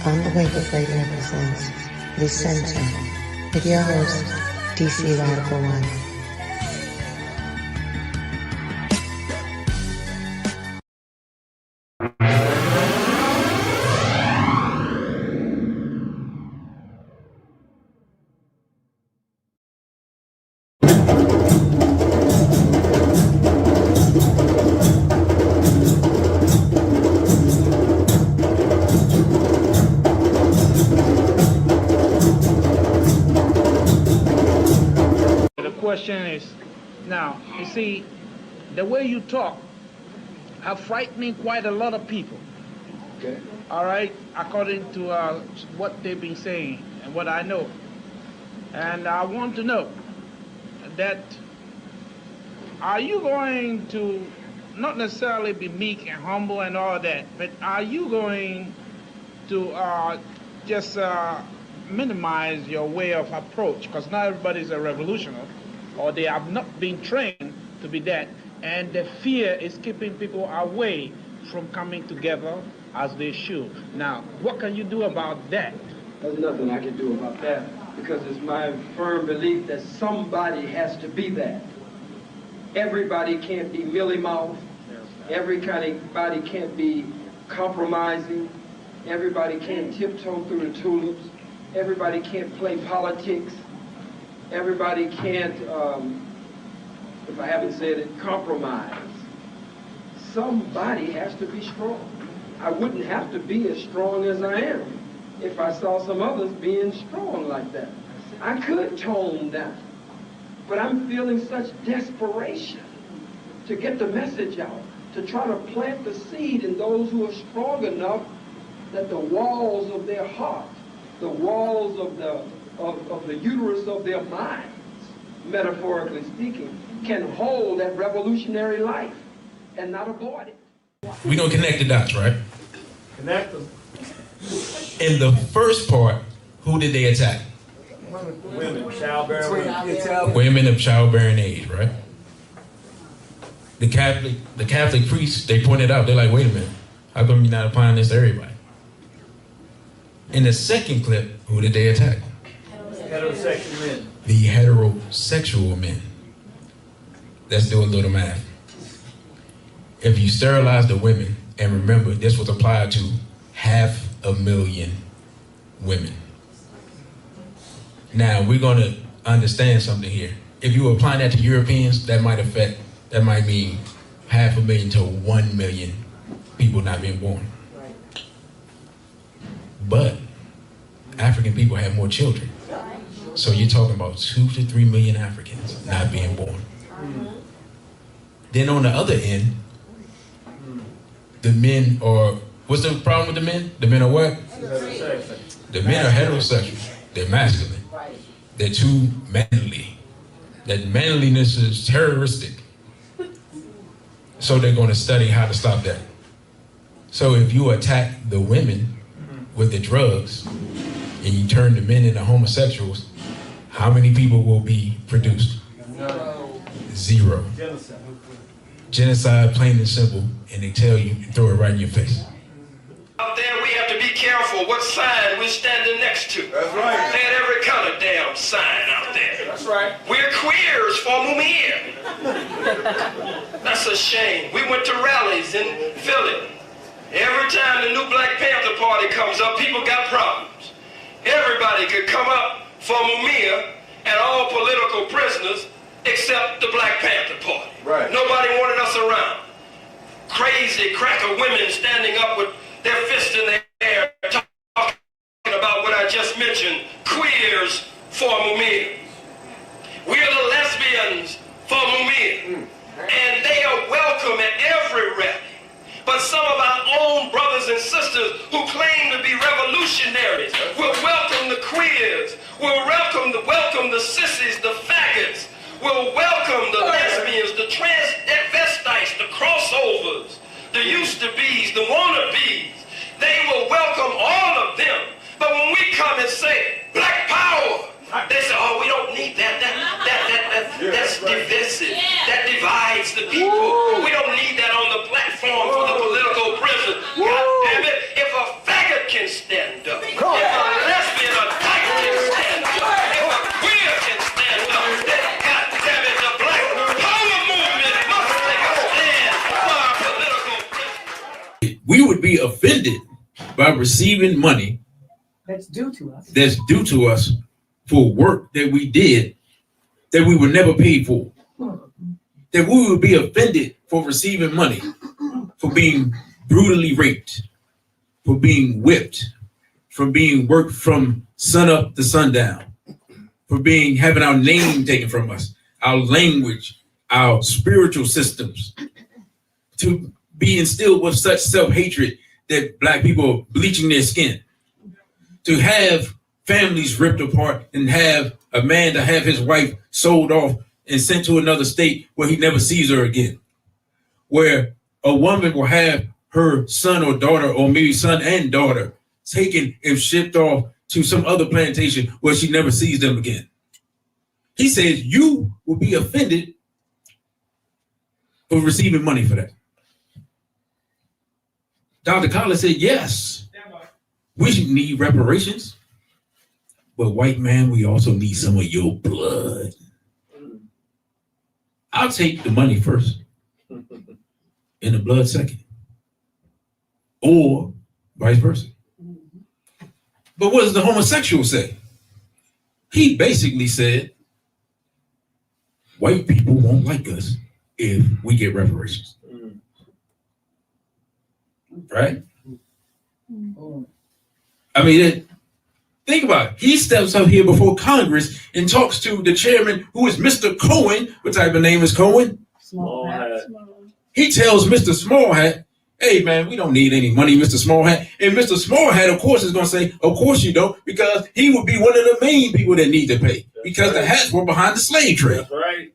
On the Wake Up Radio presents The Center with your host, DC Radical One. Question is, now, you see, the way you talk are frightening quite a lot of people. Okay. All right, according to what they've been saying and what I know. And I want to know that, are you going to not necessarily be meek and humble and all that, but are you going to just minimize your way of approach? Because not everybody's a revolutionary, or they have not been trained to be that, and the fear is keeping people away from coming together as they should. Now, what can you do about that? There's nothing I can do about that, because it's my firm belief that somebody has to be that. Everybody can't be mealy-mouthed. Everybody can't be compromising. Everybody can't tiptoe through the tulips. Everybody can't play politics. Everybody can't, if I haven't said it, compromise. Somebody has to be strong. I wouldn't have to be as strong as I am if I saw some others being strong like that. I could tone down, but I'm feeling such desperation to get the message out, to try to plant the seed in those who are strong enough that the walls of their heart, the walls of the uterus of their minds, metaphorically speaking, can hold that revolutionary life and not abort it. We're going to connect the dots, right? Connect them. In the first part, who did they attack? Women, childbearing Women of childbearing age, right? The Catholic priests, they pointed out, they're like, wait a minute, how come you're not applying this to everybody? In the second clip, who did they attack? Heterosexual men. The heterosexual men. Let's do a little math. If you sterilize the women, and remember, this was applied to 500,000 women. Now, we're going to understand something here. If you apply that to Europeans, that might mean 500,000 to 1 million people not being born. But African people have more children. So you're talking about 2 to 3 million Africans not being born. Then on the other end, the men are, what's the problem with the men? The men are what? The men are heterosexual. They're masculine. They're too manly. That manliness is terroristic. So they're going to study how to stop that. So if you attack the women with the drugs and you turn the men into homosexuals, how many people will be produced? Zero. Genocide, plain and simple, and they tell you and throw it right in your face. Out there, we have to be careful what sign we're standing next to. That's right. They had every color damn sign out there. That's right. We're queers for Mumia. That's a shame. We went to rallies in Philly. Every time the new Black Panther Party comes up, people got problems. Everybody could come up for Mumia and all political prisoners except the Black Panther Party. Right. Nobody wanted us around. Crazy cracker women standing up with their fists in the air talking about what I just mentioned, queers for Mumia. We're the lesbians for Mumia. And they are welcome at every rally. But some of our own brothers and sisters who claim to be revolutionaries will welcome the queers, will welcome the sissies, the faggots, will welcome the lesbians, the transvestites, the crossovers, the used-to-bes, the wanna-bes. They will welcome all of them. But when we come and say, Black Power, they say, oh, we don't need that. That's divisive. That divides the people. We don't need that on the platform for the political prison. God damn it, if a faggot can stand up, would be offended by receiving money that's due to us for work that we did that we were never paid for. That we would be offended for receiving money, for being brutally raped, for being whipped, for being worked from sun up to sundown, for having our name taken from us, our language, our spiritual systems, to be instilled with such self-hatred that black people are bleaching their skin, to have families ripped apart and have a man to have his wife sold off and sent to another state where he never sees her again, where a woman will have her son or daughter, or maybe son and daughter, taken and shipped off to some other plantation where she never sees them again. He says you will be offended for receiving money for that. Dr. Collins said, yes, we need reparations, but white man, we also need some of your blood. I'll take the money first and the blood second, or vice versa. But what does the homosexual say? He basically said, white people won't like us if we get reparations. Right? I mean, think about it. He steps up here before Congress and talks to the chairman, who is Mr. Cohen. What type of name is Cohen? Small hat. He tells Mr. Small Hat, hey, man, we don't need any money, Mr. Small Hat. And Mr. Small Hat, of course, is going to say, of course you don't, because he would be one of the main people that need to pay, because the hats were behind the slave trade. That's right.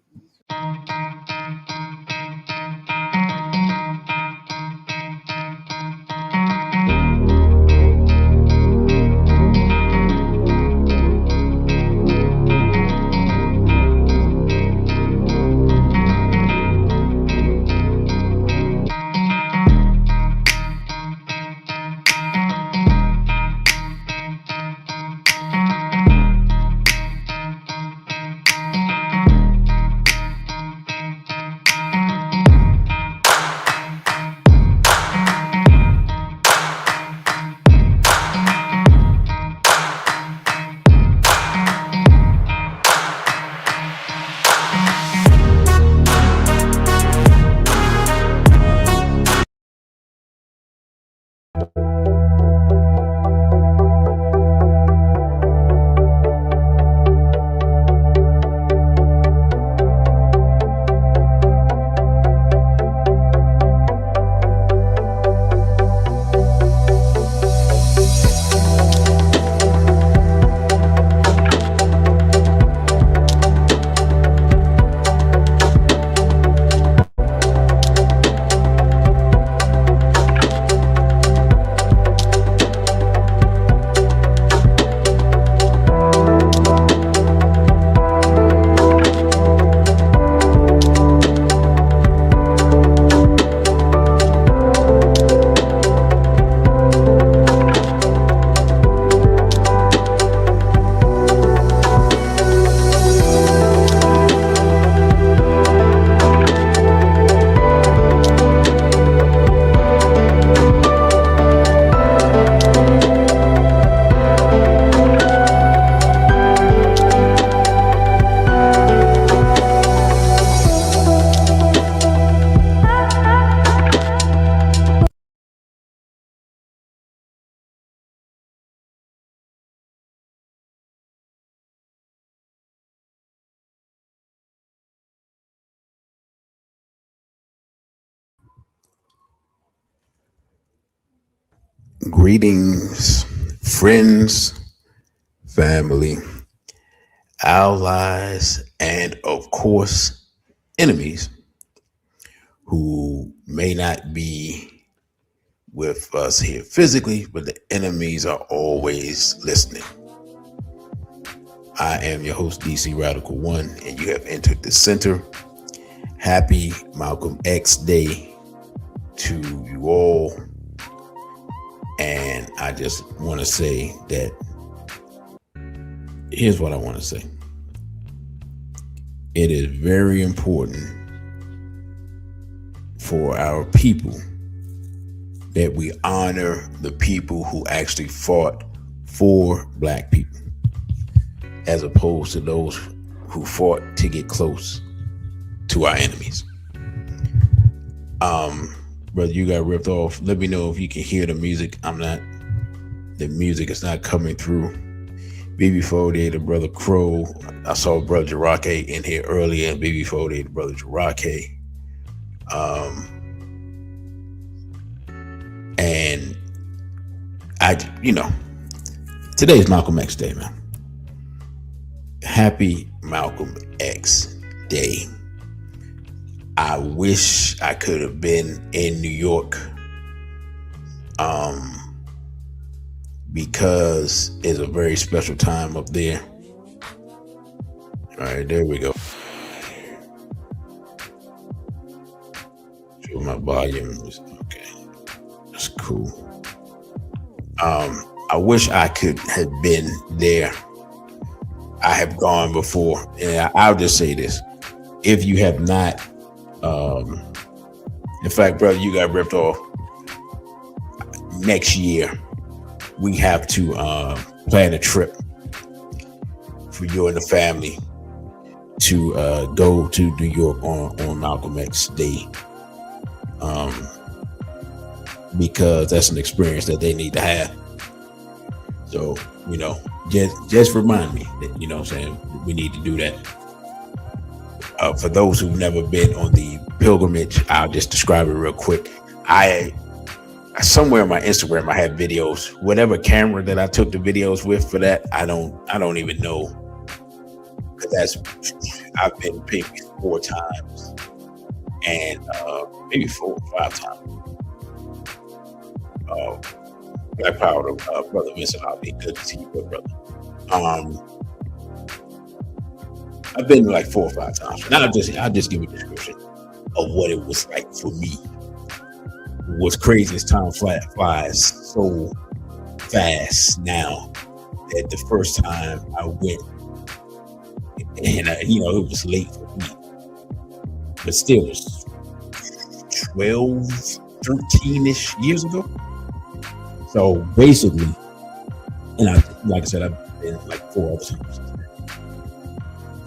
Greetings, friends, family, allies, and of course, enemies who may not be with us here physically, but the enemies are always listening. I am your host, DC Radical One, and you have entered the center. Happy Malcolm X Day to you all. And I just want to say that here's what I want to say. It is very important for our people that we honor the people who actually fought for black people, as opposed to those who fought to get close to our enemies. Brother, you got ripped off. Let me know if you can hear the music. The music is not coming through. Before the brother Crow, I saw brother Jarake in here earlier. Before the brother Jarake, and today's Malcolm X Day, man. Happy Malcolm X Day. I wish I could have been in New York, because it's a very special time up there. All right, there we go. Sure, my volume is okay. That's cool. I wish I could have been there. I have gone before, and I'll just say this: if you have not, in fact, brother, you got ripped off. Next year, we have to plan a trip for you and the family to go to New York on Malcolm X Day, because that's an experience that they need to have. So, just remind me that, what I'm saying, we need to do that. For those who've never been on the pilgrimage, I'll just describe it real quick. Somewhere on my Instagram, I have videos. Whatever camera that I took the videos with for that, I don't even know. Because I've been maybe 4 times, and maybe 4 or 5 times. Black Power, brother Vincent Ali, good to see you, good brother. I've been like 4 or 5 times. Now I'll just give a description of what it was like for me. What's crazy is time flies so fast now that the first time I went, and it was late for me, but still, it was 12, 13-ish years ago. So basically, and like I said, I've been like 4 other times.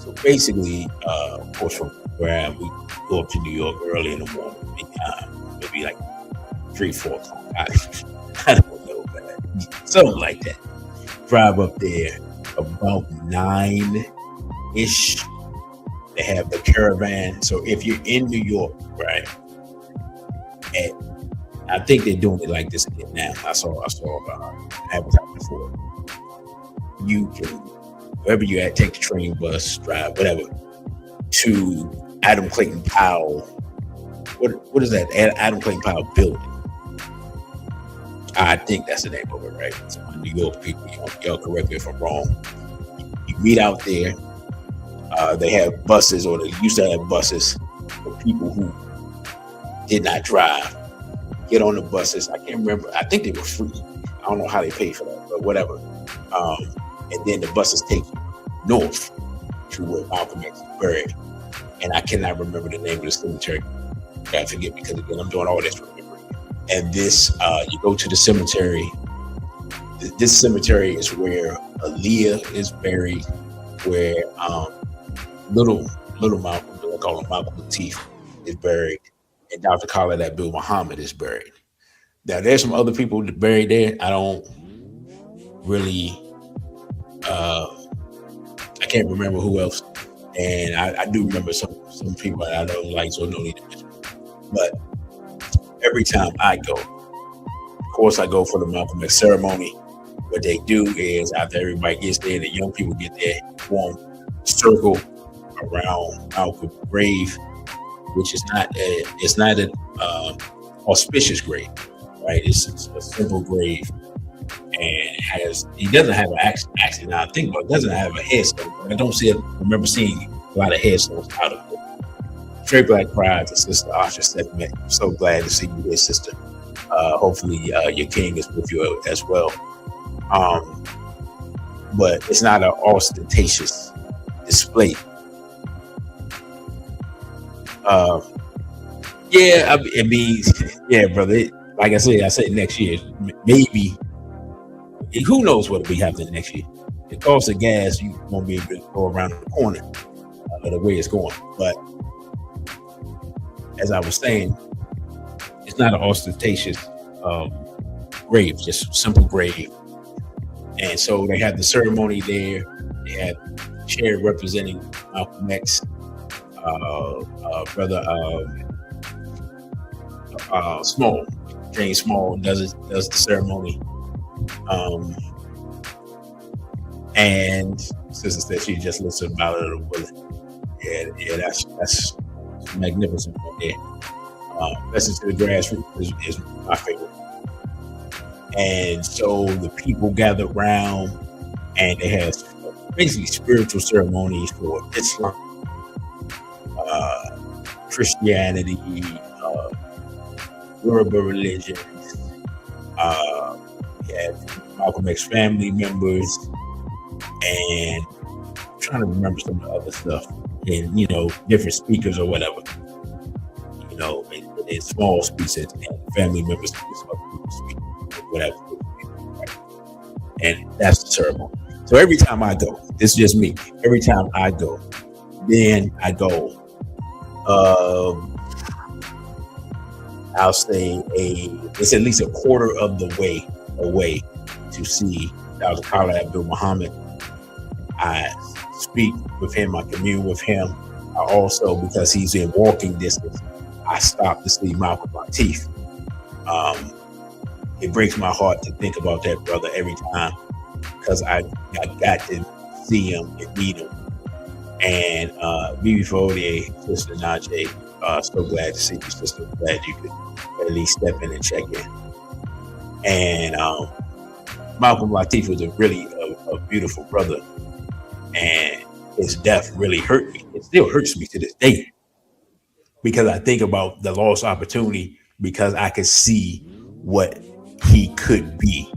So basically, of course, from where I am, we go up to New York early in the morning, maybe like 3, 4 o'clock. I don't know, but something like that. Drive up there about 9-ish. They have the caravan. So if you're in New York, right, and I think they're doing it like this again now. I saw advertising before. You can, wherever you're at, take the train, bus, drive, whatever, to Adam Clayton Powell. What is that? Adam Clayton Powell building. I think that's the name of it, right? So my New York people, y'all correct me if I'm wrong. You meet out there. They have buses, or they used to have buses for people who did not drive. Get on the buses. I can't remember. I think they were free. I don't know how they paid for that, but whatever. And then the buses take you north to where Malcolm X is buried. And I cannot remember the name of the cemetery. I forget, because again, I'm doing all this remembering. And this, you go to the cemetery. This cemetery is where Aaliyah is buried, where little Malcolm, I call him Malcolm Latif, is buried, and Dr. Khalid Abdul Muhammad is buried. Now, there's some other people buried there. I don't really, I can't remember who else. And I do remember some people that I don't like, so no need to mention. But every time I go, of course, I go for the Malcolm X ceremony. What they do is, after everybody gets there, the young people get there, form a circle around Malcolm's grave, which is not an auspicious grave, right? It's a simple grave, and he doesn't have an actually, now I think about it, doesn't have a headstone. I don't remember seeing a lot of headstones out of it. Straight Black Pride to Sister Asha Segment. I'm so glad to see you here, sister. Hopefully your king is with you as well. But it's not an ostentatious display. Yeah, I mean, yeah, brother. like I said next year, maybe. Who knows what will be happening next year? The cost of gas, you won't be able to go around the corner the way it's going. But as I was saying, it's not an ostentatious grave, just a simple grave. And so they had the ceremony there. They had a chair representing Malcolm X, brother Small, James Small does the ceremony. And sister said she just listened about it. Yeah, that's magnificent right there. Listen to the Grassroots is my favorite. And so the people gathered around, and they had basically spiritual ceremonies for Islam, Christianity, Yoruba religions. We had Malcolm X family members, and I'm trying to remember some of the other stuff, and different speakers or whatever. In small speeches, and family members speak, whatever. And that's the ceremony. So every time I go, this is just me. Every time I go, then I go. I'll say it's at least a quarter of the way away to see Dr. Khalid Abdul Muhammad. I speak with him, I commune with him. I also, because he's in walking distance, I stop to see Malcolm Latif. It breaks my heart to think about that brother every time, because I got to see him and meet him. And Bibi Faudier, Sister Najee, so glad to see you, sister. Glad you could at least step in and check in. And Malcolm Latif was a really a beautiful brother, and his death really hurt me. It still hurts me to this day, because I think about the lost opportunity, because I could see what he could be,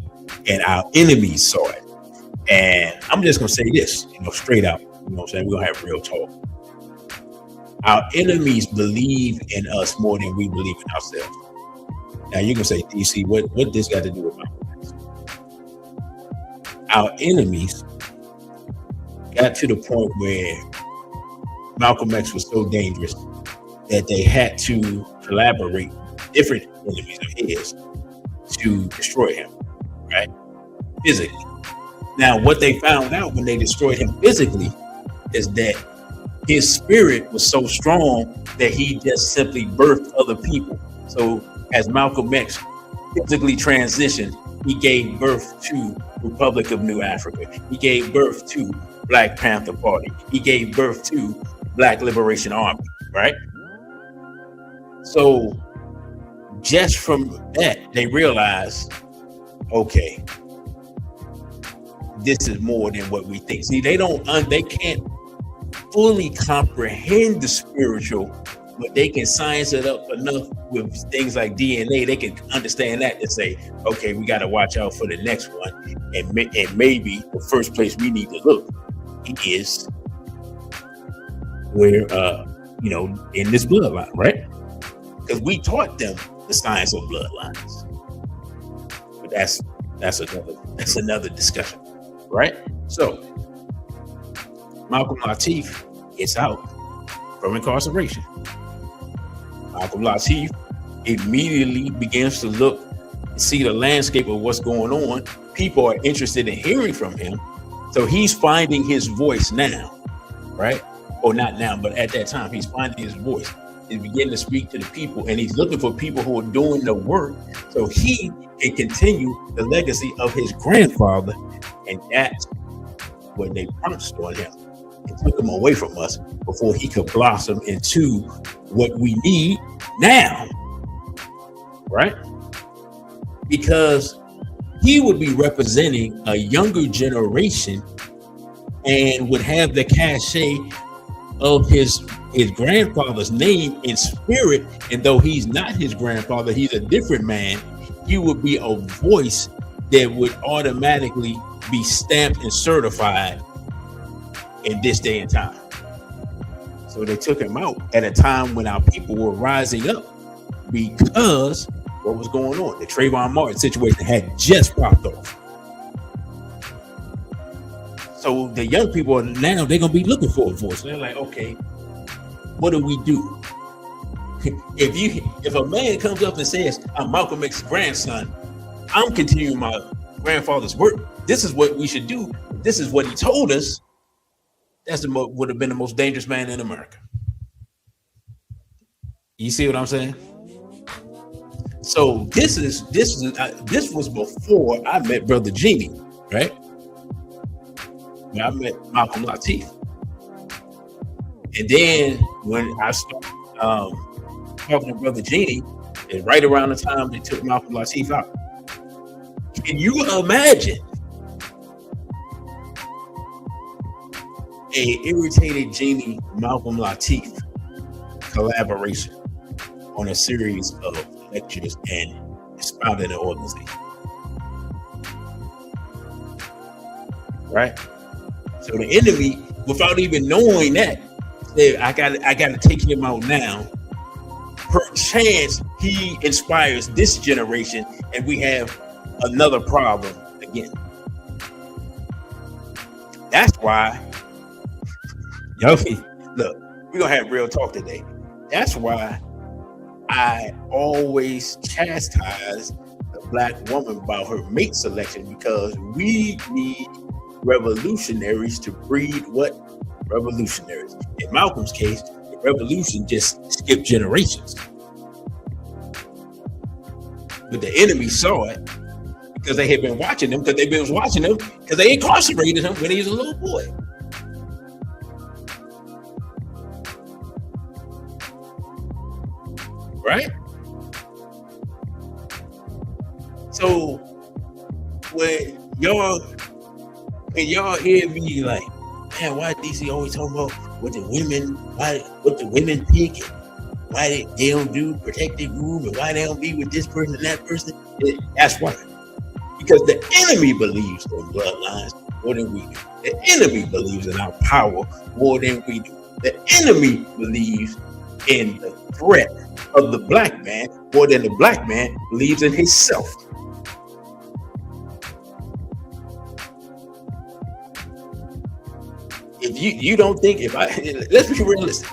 and our enemies saw it. And I'm just gonna say this, straight out. What I'm saying? We're gonna have real talk. Our enemies believe in us more than we believe in ourselves. Now you're gonna say, DC, what this got to do with Malcolm X? Our enemies got to the point where Malcolm X was so dangerous that they had to collaborate with different enemies of his to destroy him, right? Physically. Now, what they found out when they destroyed him physically is that his spirit was so strong that he just simply birthed other people. So as Malcolm X physically transitioned, he gave birth to Republic of New Africa. He gave birth to Black Panther Party. He gave birth to Black Liberation Army, right? So just from that, they realized, okay, this is more than what we think. See, they can't fully comprehend the spiritual, but they can science it up enough with things like DNA. They can understand that and say, okay, we got to watch out for the next one. And maybe the first place we need to look is where, in this bloodline, right? Because we taught them the science of bloodlines. But that's another discussion, right? So Malcolm Latif gets out from incarceration. Malcolm Latif immediately begins to look and see the landscape of what's going on. People are interested in hearing from him. So he's finding his voice now, right? Or not now, but at that time, he's finding his voice. He's beginning to speak to the people, and he's looking for people who are doing the work so he can continue the legacy of his grandfather. And that's when they pounced on him and took him away from us before he could blossom into what we need now, right? Because he would be representing a younger generation and would have the cachet of his grandfather's name in spirit. And though he's not his grandfather, he's a different man, he would be a voice that would automatically be stamped and certified in this day and time. So they took him out at a time when our people were rising up, because what was going on. The Trayvon Martin situation had just popped off. So the young people are now, they're going to be looking for a voice. They're like, okay, what do we do? If a man comes up and says, I'm Malcolm X's grandson, I'm continuing my grandfather's work, this is what we should do, this is what he told us, would have been the most dangerous man in America. You see what I'm saying? So this was before I met Brother Genie, right? When I met Malcolm Latif. And then when I started talking to Brother Genie, and right around the time they took Malcolm Latif out. Can you imagine a irritated Genie Malcolm Latif collaboration on a series of lectures and expounding an organization? Right? So the enemy, without even knowing that, said, I gotta take him out now. Perchance he inspires this generation and we have another problem again. That's why, look, we're gonna have real talk today. That's why I always chastise the black woman about her mate selection, because we need revolutionaries to breed what? Revolutionaries. In Malcolm's case, the revolution just skipped generations. But the enemy saw it because they had been watching him, because they incarcerated him when he was a little boy. Right? So when y'all hear me like, man, why DC always talking about what the women pick, and why they don't do protective room, and why they don't be with this person and that person? That's why. Because the enemy believes in bloodlines more than we do. The enemy believes in our power more than we do. The enemy believes in the threat of the black man more than the black man believes in himself. If you don't think, let's be realistic.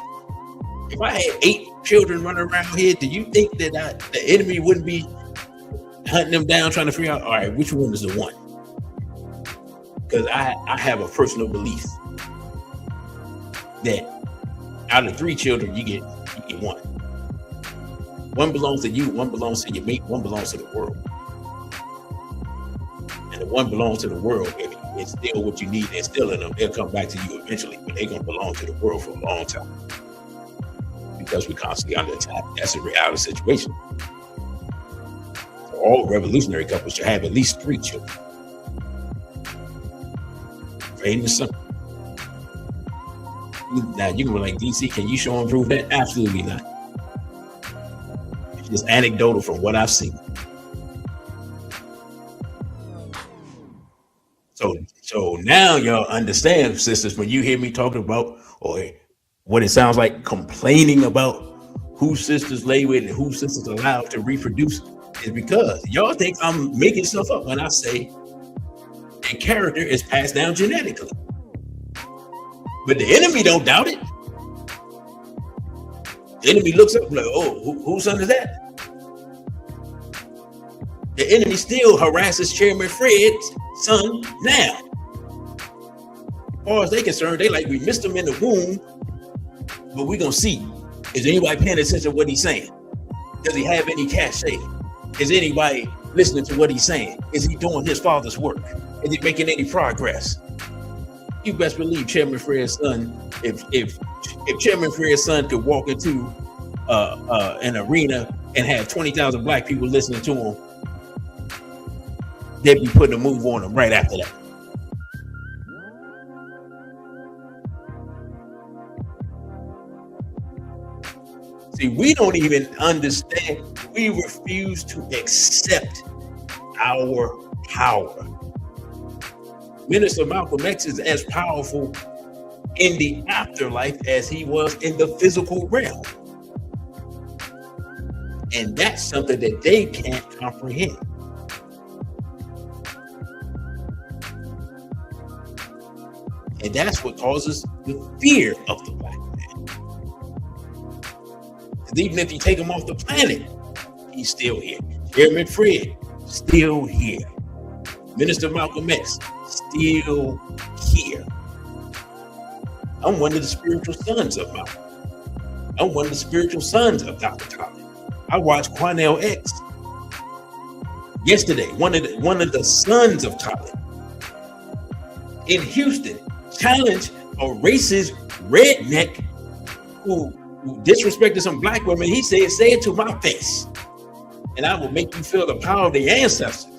If I had 8 children running around here, do you think that the enemy wouldn't be hunting them down, trying to figure out, all right, which one is the one? Because I have a personal belief that out of 3 children, you get one. One belongs to you, one belongs to your mate, one belongs to the world. And the one belongs to the world. If it's still what you need, they're still in them, they'll come back to you eventually, but they're going to belong to the world for a long time. Because we're constantly under attack. That's a reality situation. So all revolutionary couples should have at least 3 children. Plain and simple. Now you can be like, DC, can you show and prove that? Absolutely not. It's just anecdotal from what I've seen. So now y'all understand, sisters, when you hear me talking about, or what it sounds like, complaining about who sisters lay with and who sisters allowed to reproduce, is because y'all think I'm making stuff up when I say a character is passed down genetically. But the enemy don't doubt it. The enemy looks up like, oh, whose son is that? The enemy still harasses Chairman Fred's son now. As far as they concerned, they like, we missed him in the womb, but we're gonna see. Is anybody paying attention to what he's saying? Does he have any cachet? Is anybody listening to what he's saying? Is he doing his father's work? Is he making any progress? You best believe Chairman Fred's son, if Chairman Fred's son could walk into an arena and have 20,000 black people listening to him, they'd be putting a move on him right after that. See, we don't even understand. We refuse to accept our power. Minister Malcolm X is as powerful in the afterlife as he was in the physical realm. And that's something that they can't comprehend. And that's what causes the fear of the black man. Because even if you take him off the planet, he's still here. Chairman Fred, still here. Minister Malcolm X, still here. I'm one of the spiritual sons of Malcolm. I'm one of the spiritual sons of Dr. Collins. I watched Quanell X yesterday, one of the sons of Collins in Houston challenged a racist redneck who disrespected some black women. He said, say it to my face, and I will make you feel the power of the ancestors.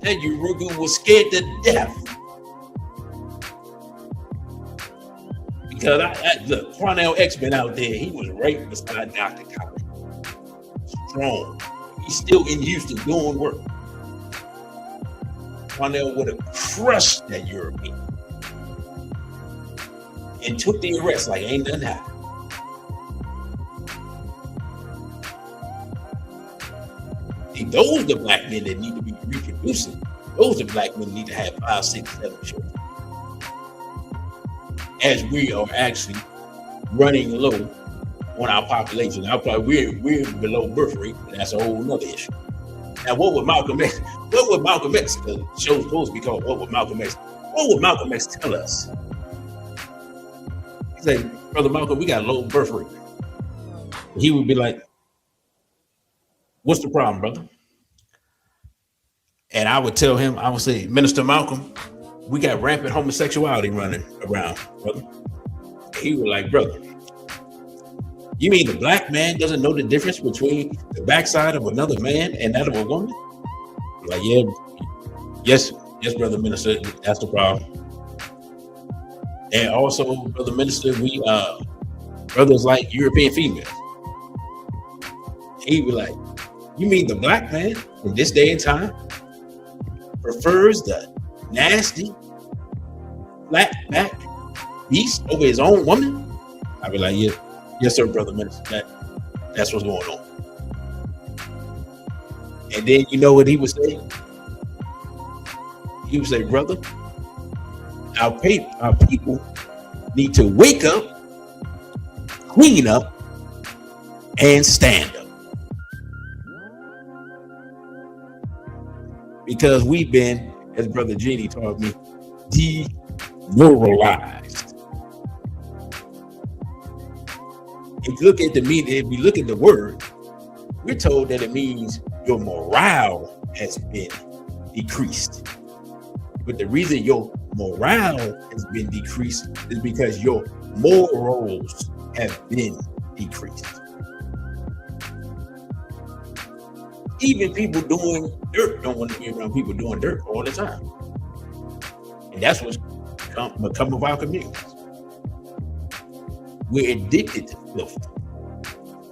And Urugu was scared to death. Because look, Quanell X been out there. He was right beside Dr. Collins. Strong. He's still in Houston doing work. Quanell would have crushed that European and took the arrest like ain't nothing happened. And those are the black men that need to be reproducing. Those are the black men that need to have 5, 6, 7 children. As we are actually running low on our population. We're below birth rate, and that's a whole nother issue. Now, what would Malcolm X? What would Malcolm X? The show's supposed to be called "What Would Malcolm X?" What would Malcolm X tell us? He said, "Brother Malcolm, we got low birth rate." He would be like, "What's the problem, brother?" And I would tell him, I would say, "Minister Malcolm, we got rampant homosexuality running around, brother." He was like, "Brother, you mean the black man doesn't know the difference between the backside of another man and that of a woman?" Like, yeah, yes, brother minister, that's the problem. And also, brother minister, we brothers like European females. He was like, "You mean the black man in this day and time prefers the nasty flat back beast over his own woman?" I'd be like, "Yeah, yes, sir, brother minister. That's what's going on." And then you know what he would say? He would say, "Brother, our people need to wake up, clean up, and stand up. Because we've been, as Brother Genie taught me, demoralized." If you look at the meaning, if we look at the word, we're told that it means your morale has been decreased. But the reason your morale has been decreased is because your morals have been decreased. Even people doing dirt don't want to be around people doing dirt all the time. And that's what's become of our communities. We're addicted to filth.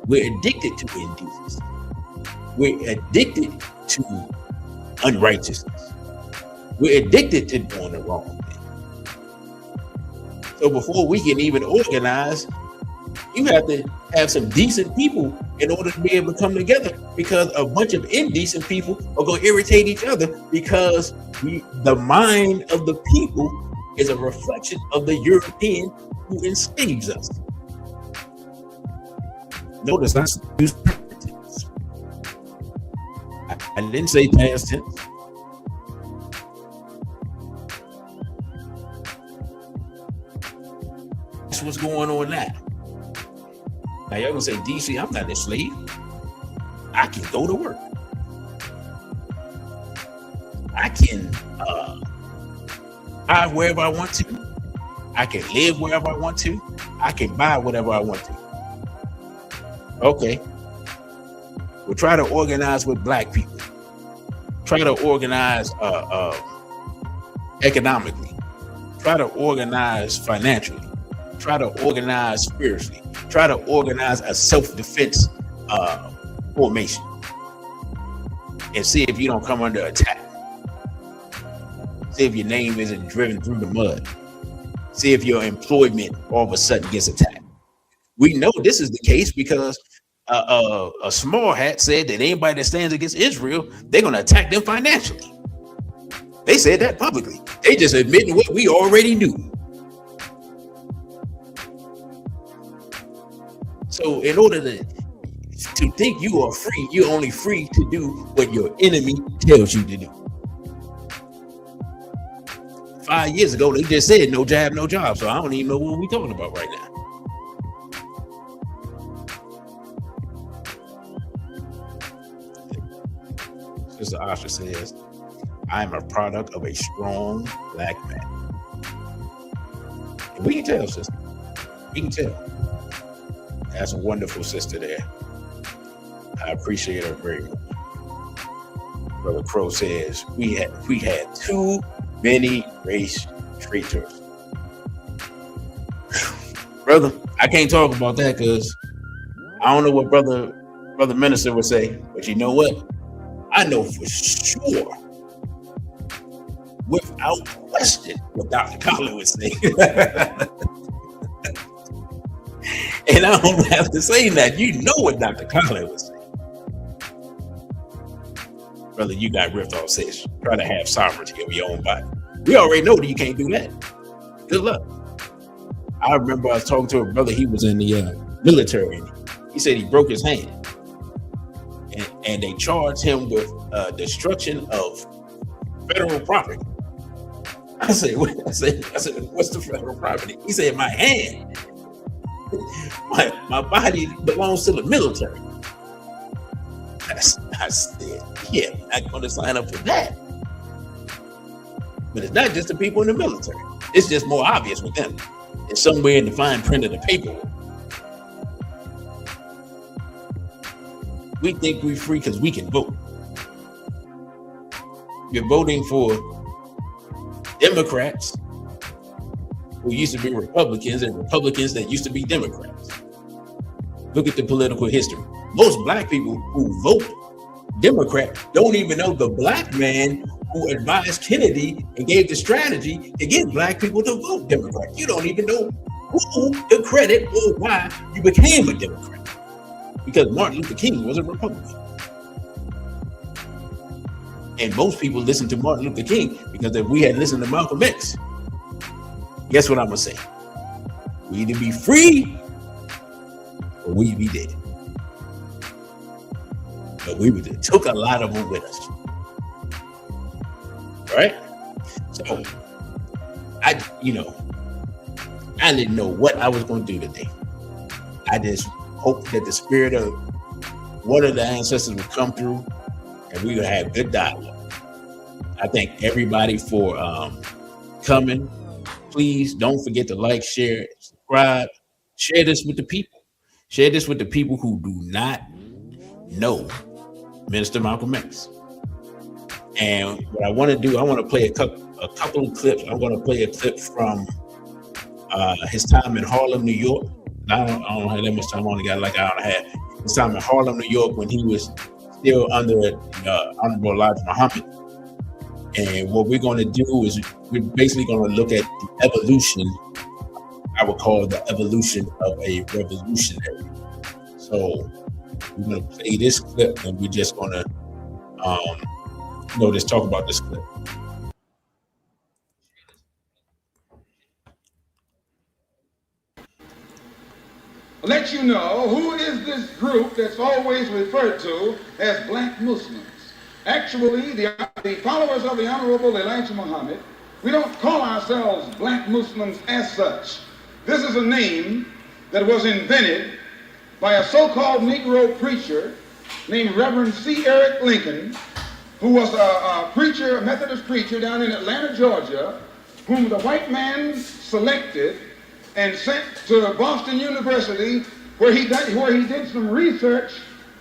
We're addicted to indecency. We're addicted to unrighteousness. We're addicted to doing the wrong thing. So before we can even organize, you have to have some decent people in order to be able to come together, because a bunch of indecent people are going to irritate each other, because the mind of the people is a reflection of the European who enslaves us. Notice I use present tense. I didn't say past tense. That's what's going on now. Now y'all gonna say, DC, I'm not a slave. I can go to work. I can buy wherever I want to. I can live wherever I want to. I can buy whatever I want to. Okay. We'll try to organize with black people. Try to organize economically. Try to organize financially. Try to organize spiritually. Try to organize a self-defense formation, and see if you don't come under attack. See if your name isn't driven through the mud. See if your employment all of a sudden gets attacked. We know this is the case because a small hat said that anybody that stands against Israel, they're going to attack them financially. They said that publicly. They just admitting what we already knew. So in order to think you are free, you're only free to do what your enemy tells you to do. 5 years ago, they just said no jab, no job. So I don't even know what we're talking about right now. Sister Asha says, I am a product of a strong black man. And we can tell, sister. We can tell. That's a wonderful sister there. I appreciate her very much. Brother Crow says, we had too many race traitors. Brother, I can't talk about that because I don't know what brother minister would say, but you know what? I know for sure, without question, what Dr. Collins would say. And I don't have to say that. You know what Dr. Collins would say. Brother, you got ripped off, says try to have sovereignty of your own body. We already know that you can't do that. Good luck. I remember I was talking to a brother, he was in the military. He said he broke his hand. And they charged him with destruction of federal property. I said, what's the federal property? He said, my hand. My body belongs to the military. I said, yeah, I'm not going to sign up for that. But it's not just the people in the military. It's just more obvious with them. It's somewhere in the fine print of the paperwork. We think we're free because we can vote. You're voting for Democrats who used to be Republicans and Republicans that used to be Democrats. Look at the political history. Most black people who vote Democrat don't even know the black man who advised Kennedy and gave the strategy to get black people to vote Democrat. You don't even know who the credit or why you became a Democrat. Because Martin Luther King was a Republican. And most people listen to Martin Luther King because if we had listened to Malcolm X, guess what I'm going to say? We either be free or we be dead. But we took a lot of them with us. Right? So, I didn't know what I was going to do today. I just hope that the spirit of one of the ancestors would come through and we would have good dialogue. I thank everybody for coming. Please don't forget to like, share, subscribe. Share this with the people. Share this with the people who do not know Minister Malcolm X. And what I want to do, I want to play a couple of clips. I'm going to play a clip from his time in Harlem, New York. I don't have that much time. I only got like an hour and a half. His time in Harlem, New York, when he was still under Honorable Elijah Muhammad. And what we're going to do is we're basically going to look at the evolution, I would call the evolution of a revolutionary. So we're going to play this clip and we're just going to just talk about this clip. Let you know who is this group that's always referred to as black Muslims. Actually, the followers of the Honorable Elijah Muhammad, we don't call ourselves black Muslims as such. This is a name that was invented by a so-called Negro preacher named Reverend C. Eric Lincoln, who was a preacher, a Methodist preacher down in Atlanta, Georgia, whom the white man selected and sent to Boston University, where he did some research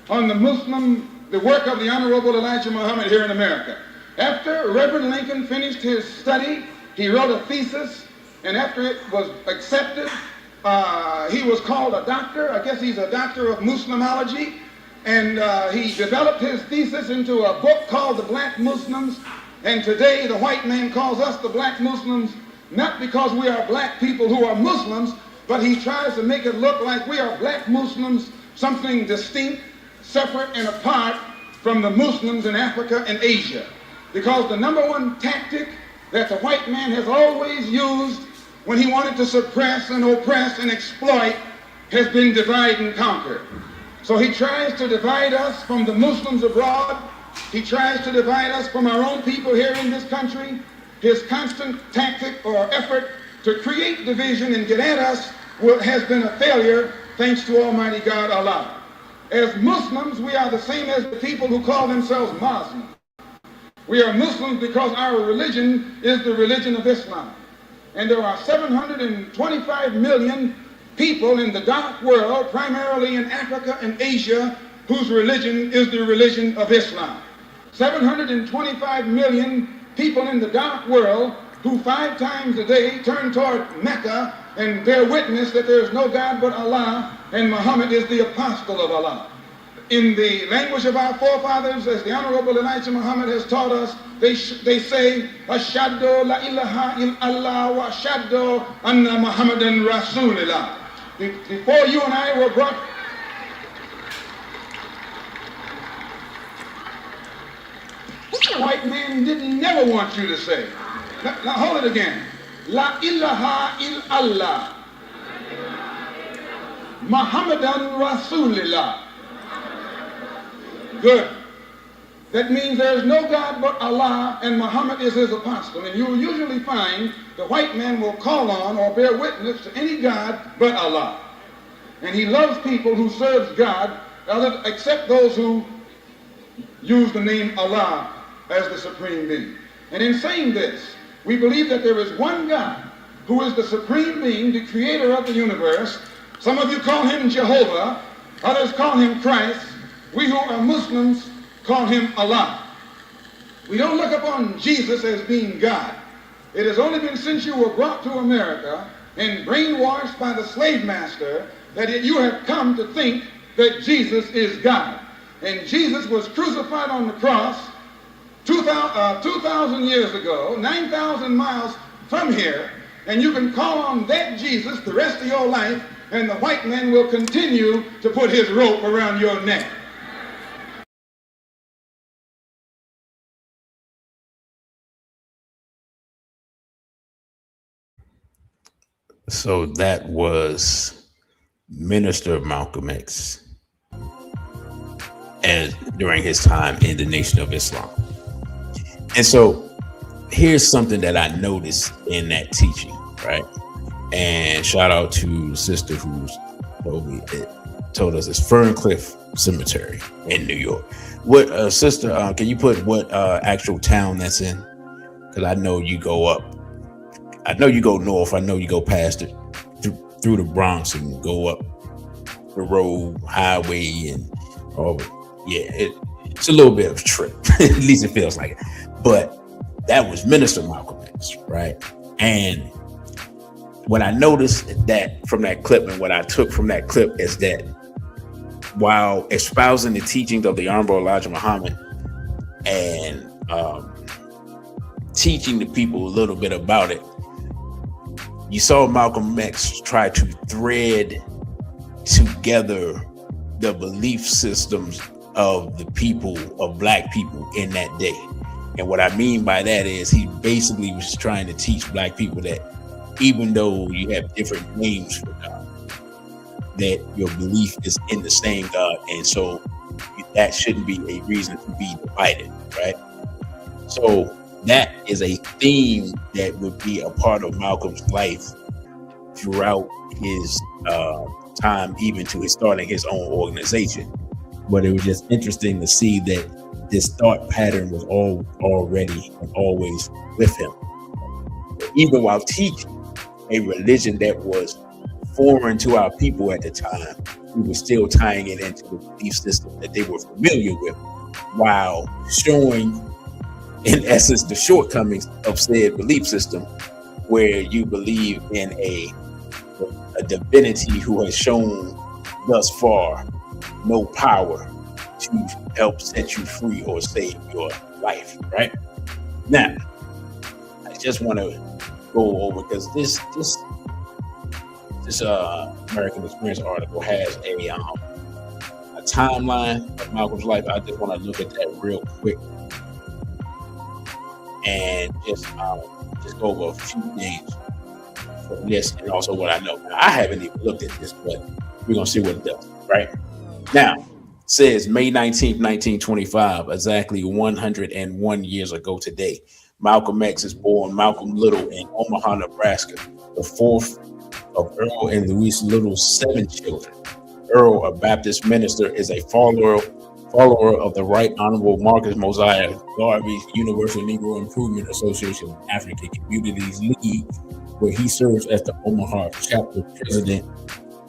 on the work of the Honorable Elijah Muhammad here in America. After Reverend Lincoln finished his study, he wrote a thesis, and after it was accepted, he was called a doctor. I guess he's a doctor of Muslimology, and he developed his thesis into a book called The Black Muslims, and today the white man calls us the black Muslims, not because we are black people who are Muslims, but he tries to make it look like we are black Muslims, something distinct, separate, and apart from the Muslims in Africa and Asia. Because the number one tactic that the white man has always used when he wanted to suppress and oppress and exploit has been divide and conquer. So he tries to divide us from the Muslims abroad. He tries to divide us from our own people here in this country. His constant tactic or effort to create division and get at us has been a failure, thanks to Almighty God, Allah. As Muslims, we are the same as the people who call themselves Muslims. We are Muslims because our religion is the religion of Islam. And there are 725 million people in the dark world, primarily in Africa and Asia, whose religion is the religion of Islam. 725 million people in the dark world who 5 times a day turn toward Mecca and bear witness that there is no God but Allah and Muhammad is the apostle of Allah. In the language of our forefathers, as the Honorable El-Hajj Muhammad has taught us, they say, Ashhadu la ilaha illallah wa ashhadu anna Muhammadan Rasulullah. Before you and I were brought, the white man didn't never want you to say. Now hold it again. La ilaha illallah. Muhammadan Rasulullah. Good. That means there is no God but Allah and Muhammad is his apostle. And you will usually find the white man will call on or bear witness to any God but Allah. And he loves people who serves God, except those who use the name Allah as the supreme being. And in saying this, we believe that there is one God who is the supreme being, the creator of the universe. Some of you call him Jehovah, others call him Christ. We who are Muslims call him Allah. We don't look upon Jesus as being God. It has only been since you were brought to America and brainwashed by the slave master that you have come to think that Jesus is God. And Jesus was crucified on the cross 2,000 years ago, 9,000 miles from here, and you can call on that Jesus the rest of your life, and the white man will continue to put his rope around your neck. So that was Minister Malcolm X as during his time in the Nation of Islam. And so here's something that I noticed in that teaching, right? And shout out to the sister who's told us it's Ferncliff Cemetery in New York. What sister, can you put what actual town that's in? Because I know you go up. I know you go north. I know you go past it through the Bronx and go up the road, highway, and all. Yeah, it's a little bit of a trip. At least it feels like it. But that was Minister Malcolm X, right? And what I noticed that from that clip, and what I took from that clip, is that while espousing the teachings of the Honorable El-Hajj Muhammad and teaching the people a little bit about it, you saw Malcolm X try to thread together the belief systems of the people, of black people in that day. And what I mean by that is he basically was trying to teach black people that even though you have different names for God, that your belief is in the same God. And so that shouldn't be a reason to be divided, right? So that is a theme that would be a part of Malcolm's life throughout his time, even to his starting his own organization. But it was just interesting to see that this thought pattern was already and always with him. Even while teaching a religion that was foreign to our people at the time, he was still tying it into the belief system that they were familiar with, while showing, in essence, the shortcomings of said belief system, where you believe in a divinity who has shown thus far no power to help set you free or save your life, right? Now, I just want to go over, because this this American Experience article has a timeline of Malcolm's life. I just want to look at that real quick and just go over a few things from this and also what I know. Now, I haven't even looked at this, but we're gonna see what it does. Right now, it says May 19th, 1925, exactly 101 years ago today. Malcolm X is born Malcolm Little in Omaha, Nebraska, the fourth of Earl and Louise Little's 7 children. Earl, a Baptist minister, is a follower of the Right Honorable Marcus Mosiah Garvey's Universal Negro Improvement Association African Communities League, where he serves as the Omaha chapter president,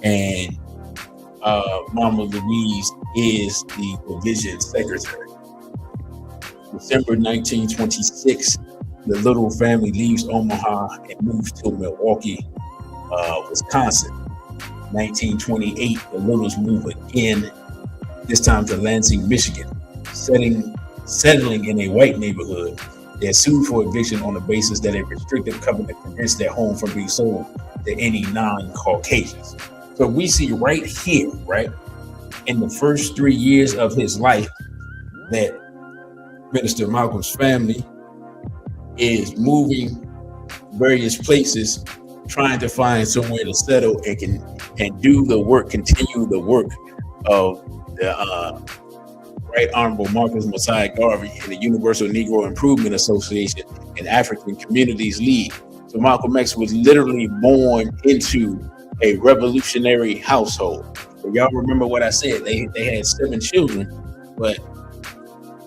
and Mama Louise is the division secretary. December 1926, the Little family leaves Omaha and moves to Milwaukee, Wisconsin. 1928, the Littles move again, this time to Lansing, Michigan, settling in a white neighborhood. They're sued for eviction on the basis that a restrictive covenant prevents their home from being sold to any non-Caucasians. So we see right here, right, in the first 3 years of his life, that Minister Malcolm's family is moving various places, trying to find somewhere to settle and do the work, continue the work of the Right Honorable Marcus Mosiah Garvey and the Universal Negro Improvement Association and African Communities League. So Malcolm X was literally born into a revolutionary household. But y'all remember what I said? They had 7 children, but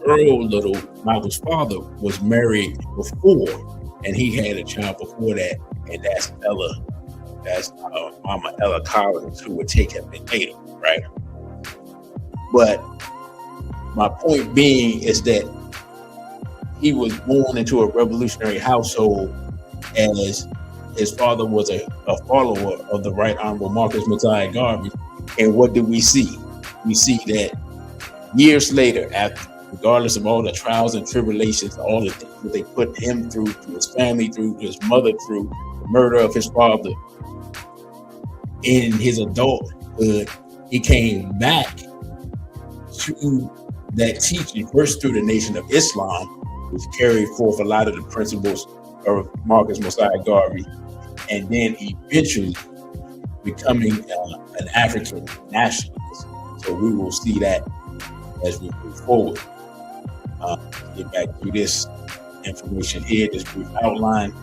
Earl Little, Malcolm's father, was married before, and he had a child before that, and that's Ella. That's Mama Ella Collins, who would take him in later, right? But my point being is that he was born into a revolutionary household, as his father was a follower of the Right Honorable Marcus Mosiah Garvey. And what do we see? We see that years later, regardless of all the trials and tribulations, all the things that they put him through, to his family through, to his mother through, the murder of his father, in his adulthood, he came back to that teaching, first through the Nation of Islam, which carried forth a lot of the principles of Marcus Mosiah Garvey, and then eventually becoming an African nationalist. So we will see that as we move forward. Get back to this information here, this brief outline.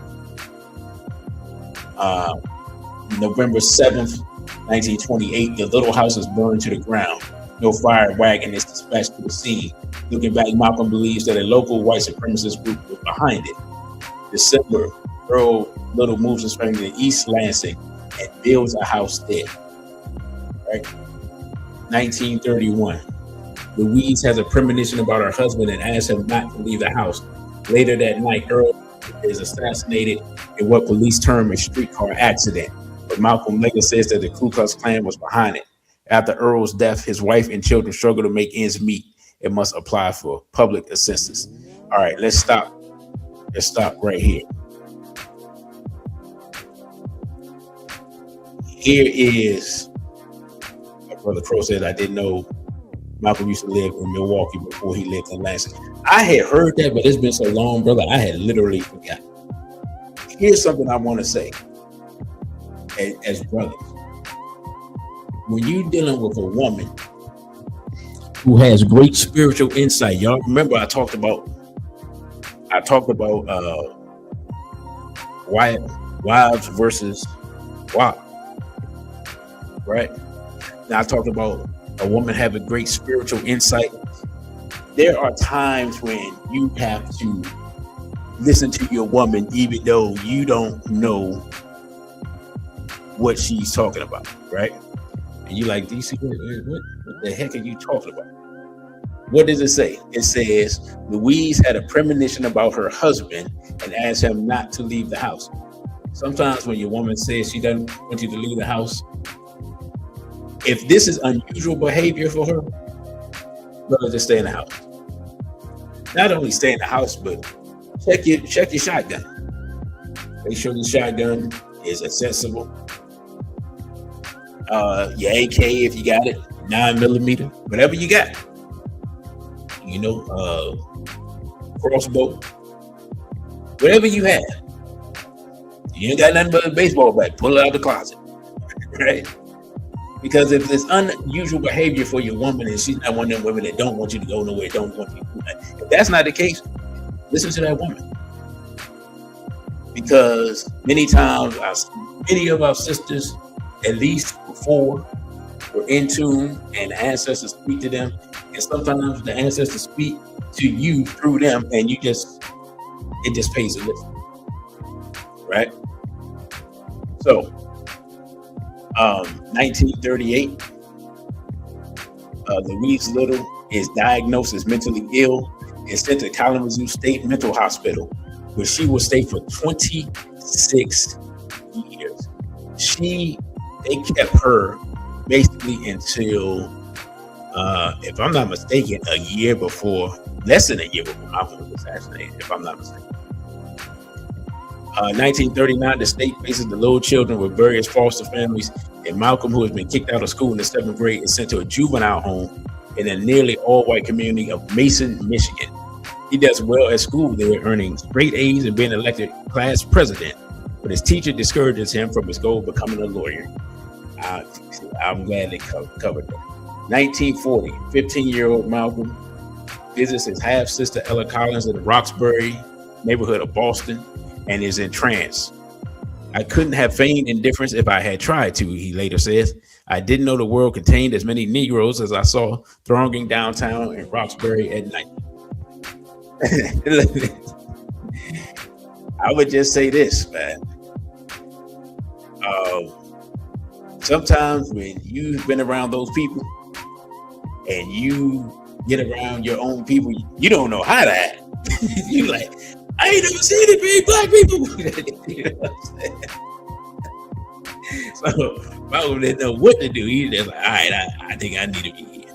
November 7th, 1928, the Little house is burned to the ground. No fire wagon is dispatched to the scene. Looking back, Malcolm believes that a local white supremacist group was behind it. December, Earl Little moves his family to East Lansing and builds a house there. Right? 1931, Louise has a premonition about her husband and asks him not to leave the house. Later that night, Earl is assassinated in what police term a streetcar accident. But Malcolm later says that the Ku Klux Klan was behind it. After Earl's death, his wife and children struggle to make ends meet and must apply for public assistance. All right, let's stop. Let's stop right here. Here is, my brother Crow said, I didn't know Malcolm used to live in Milwaukee before he lived in Lansing. I had heard that, but it's been so long, brother, I had literally forgotten. Here's something I want to say as brothers. When you're dealing with a woman who has great spiritual insight, y'all remember I talked about wives versus wives, right? Now I talked about a woman having great spiritual insight. There are times when you have to listen to your woman, even though you don't know what she's talking about, right? And you're like, DC, what the heck are you talking about? What does it say? It says, Louise had a premonition about her husband and asked him not to leave the house. Sometimes when your woman says she doesn't want you to leave the house, if this is unusual behavior for her, brother, just stay in the house. Not only stay in the house, but check your shotgun. Make sure the shotgun is accessible. your AK if you got it, 9mm, whatever you got. You know, crossbow, whatever you have. You ain't got nothing but a baseball bat. Pull it out of the closet, right? Because if there's unusual behavior for your woman and she's not one of them women that don't want you to go nowhere, don't want you to do that. If that's not the case, listen to that woman. Because many times, many of our sisters, at least before, were in tune and the ancestors speak to them. And sometimes the ancestors speak to you through them and it just pays to listen. Right? So, 1938, Louise Little is diagnosed as mentally ill and sent to Kalamazoo State Mental Hospital, where she will stay for 26 years. They kept her basically until, if I'm not mistaken, less than a year before Malcolm was assassinated, if I'm not mistaken. 1939, the state faces the little children with various foster families, and Malcolm, who has been kicked out of school in the 7th grade, is sent to a juvenile home in a nearly all-white community of Mason, Michigan. He does well at school there, earning straight A's and being elected class president, but his teacher discourages him from his goal of becoming a lawyer. I'm glad they covered that. 1940, 15-year-old Malcolm visits his half-sister Ella Collins in the Roxbury neighborhood of Boston and is entranced. I couldn't have feigned indifference if I had tried to, he later says. I didn't know the world contained as many Negroes as I saw thronging downtown in Roxbury at night. I would just say this, man. Sometimes when you've been around those people and you get around your own people, you don't know how to act. You like, I ain't never seen it be black people. You know what I'm saying? So Malcolm didn't know what to do. He just like, all right, I think I need to be here.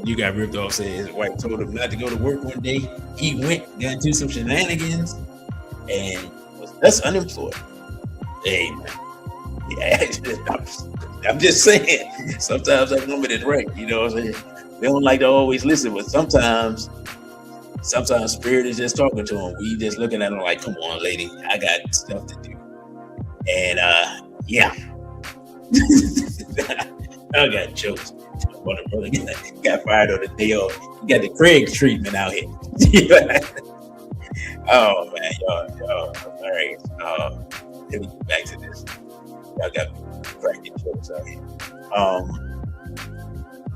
You got ripped off, said his wife told him not to go to work one day. He went, got into some shenanigans, and was thus unemployed. Hey, man. Yeah, I'm just saying, sometimes that woman is right. You know what I'm saying? We don't like to always listen, but sometimes spirit is just talking to him. We just looking at him like, come on, lady, I got stuff to do. And yeah. I got jokes. Brother got fired on the day off. You got the Craig treatment out here. Oh man, y'all, all right. Let me get back to this. Y'all got cracking jokes out here.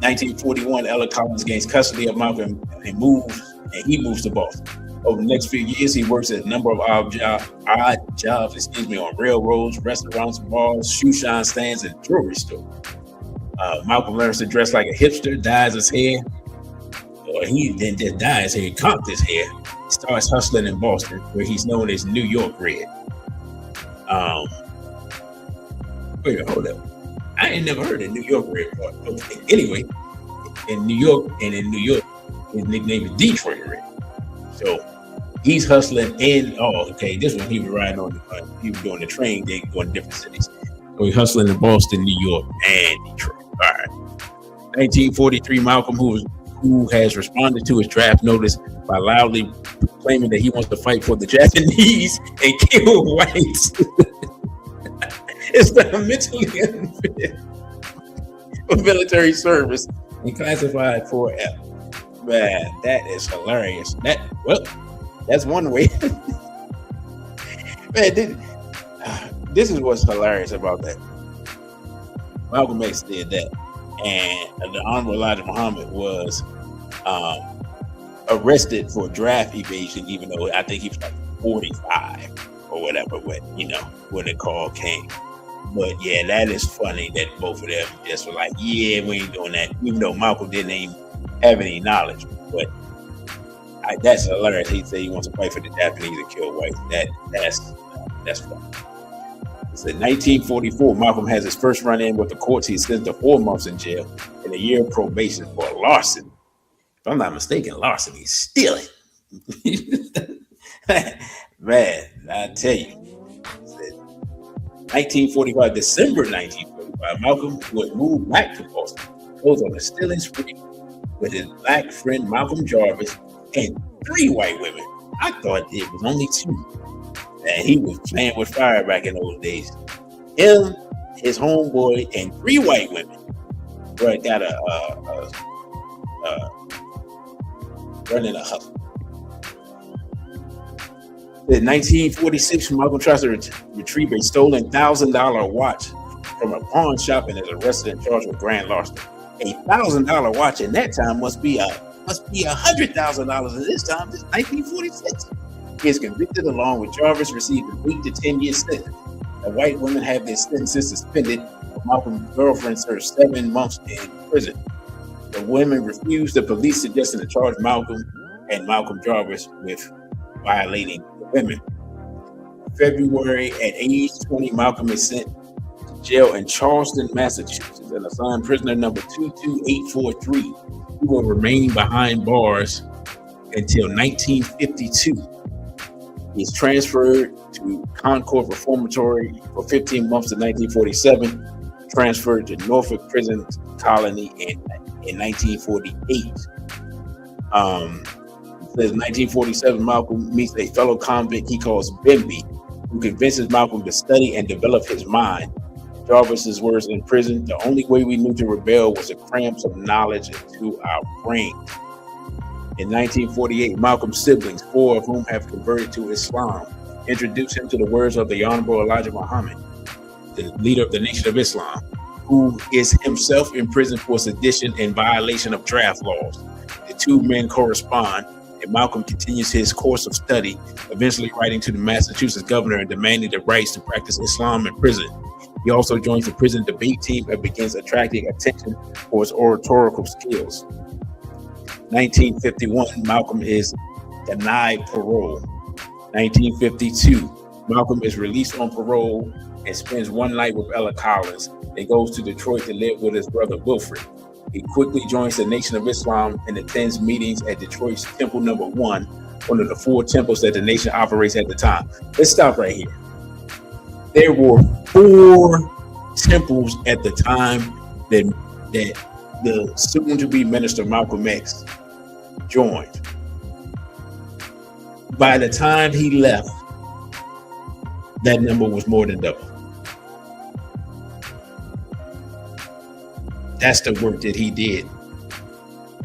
1941, Ella Collins gains custody of Malcolm and he moves to Boston. Over the next few years, he works at a number of odd jobs, on railroads, restaurants, bars, shoe shine stands, and jewelry stores. Malcolm learns to dress like a hipster, dyes his hair. Or he didn't just dye his hair, he conked his hair. He starts hustling in Boston, where he's known as New York Red. Wait, hold up. I ain't never heard of New York Red part. Okay. Anyway, in New York, his nickname is Detroit Red. So he's hustling in. This one he was riding on. He was doing the train, they going to different cities. So he's hustling in Boston, New York, and Detroit. All right. 1943, Malcolm, who has responded to his draft notice by loudly claiming that he wants to fight for the Japanese and kill whites. It's not mentally unfit for military service and classified for F. Man, that is hilarious. That's one way. Man, this is what's hilarious about that. Malcolm X did that, and the Honorable Elijah Muhammad was arrested for draft evasion, even though I think he was like 45 or whatever when the call came. But yeah, that is funny that both of them just were like, yeah, we ain't doing that, even though Malcolm didn't even have any knowledge. But that's hilarious. He said he wants to fight for the Japanese and kill whites. That's funny. It's in 1944, Malcolm has his first run-in with the courts. He's sentenced to 4 months in jail and a year of probation for larceny. If I'm not mistaken, larceny is stealing. Man, I tell you, 1945, December 1945, Malcolm would move back to Boston, goes on a stilling spree with his black friend Malcolm Jarvis and 3 white women. I thought it was only 2. And he was playing with fire back in those days. Him, his homeboy, and 3 white women. But got running a hustle. In 1946, Malcolm tries to retrieve a stolen $1,000 watch from a pawn shop and is arrested and charged with grand larceny. A $1,000 watch in that time must be $100,000 in this time. This is 1946. He is convicted along with Jarvis, received an 8 to 10 year sentence. The white women have their sentences suspended. Malcolm's girlfriend served 7 months in prison. The women refused. The police suggested to charge Malcolm and Malcolm Jarvis with violating the women. February, at age 20, Malcolm is sent to jail in Charleston, Massachusetts, and assigned prisoner number 22843. He will remain behind bars until 1952. He is transferred to Concord Reformatory for 15 months in 1947, transferred to Norfolk Prison Colony in 1948. Says 1947, Malcolm meets a fellow convict he calls Bimby, who convinces Malcolm to study and develop his mind. Jarvis's words in prison: "The only way we knew to rebel was to cram some knowledge into our brains." In 1948, Malcolm's siblings, 4 of whom have converted to Islam, introduce him to the words of the Honorable El-Hajj Muhammad, the leader of the Nation of Islam, who is himself in prison for sedition and violation of draft laws. The 2 men correspond, and Malcolm continues his course of study, eventually writing to the Massachusetts governor and demanding the rights to practice Islam in prison. He also joins the prison debate team and begins attracting attention for his oratorical skills. 1951, Malcolm is denied parole. 1952, Malcolm is released on parole and spends one night with Ella Collins and goes to Detroit to live with his brother Wilfred. He quickly joins the Nation of Islam and attends meetings at Detroit's Temple Number 1, one of the 4 temples that the nation operates at the time. Let's stop right here. There were 4 temples at the time that the soon-to-be minister Malcolm X joined. By the time he left, that number was more than double. That's the work that he did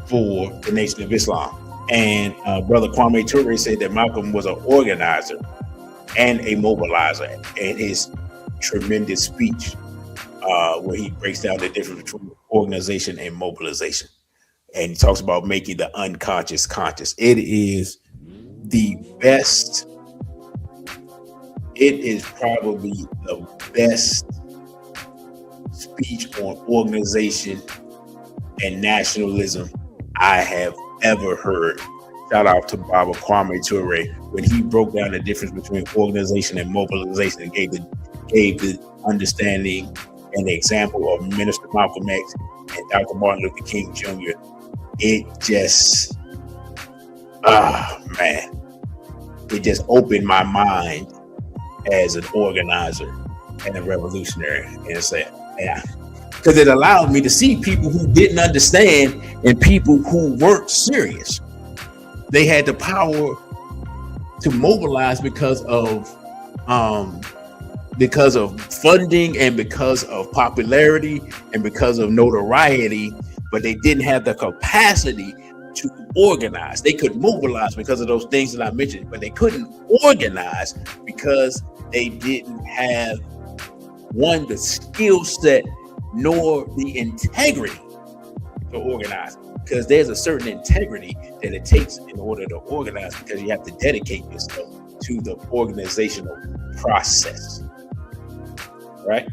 for the Nation of Islam. And Brother Kwame Ture said that Malcolm was an organizer and a mobilizer, and his tremendous speech where he breaks down the difference between organization and mobilization. And he talks about making the unconscious conscious. It is the best. It is probably the best speech on organization and nationalism I have ever heard. Shout out to Baba Kwame Ture when he broke down the difference between organization and mobilization and gave the understanding and the example of Minister Malcolm X and Dr. Martin Luther King Jr. It just, man, it just opened my mind as an organizer and a revolutionary, and say, yeah, because it allowed me to see people who didn't understand and people who weren't serious. They had the power to mobilize because of funding and because of popularity and because of notoriety, but they didn't have the capacity to organize. They could mobilize because of those things that I mentioned, but they couldn't organize because they didn't have, one, the skill set nor the integrity to organize. Because there's a certain integrity that it takes in order to organize, because you have to dedicate yourself to the organizational process, right?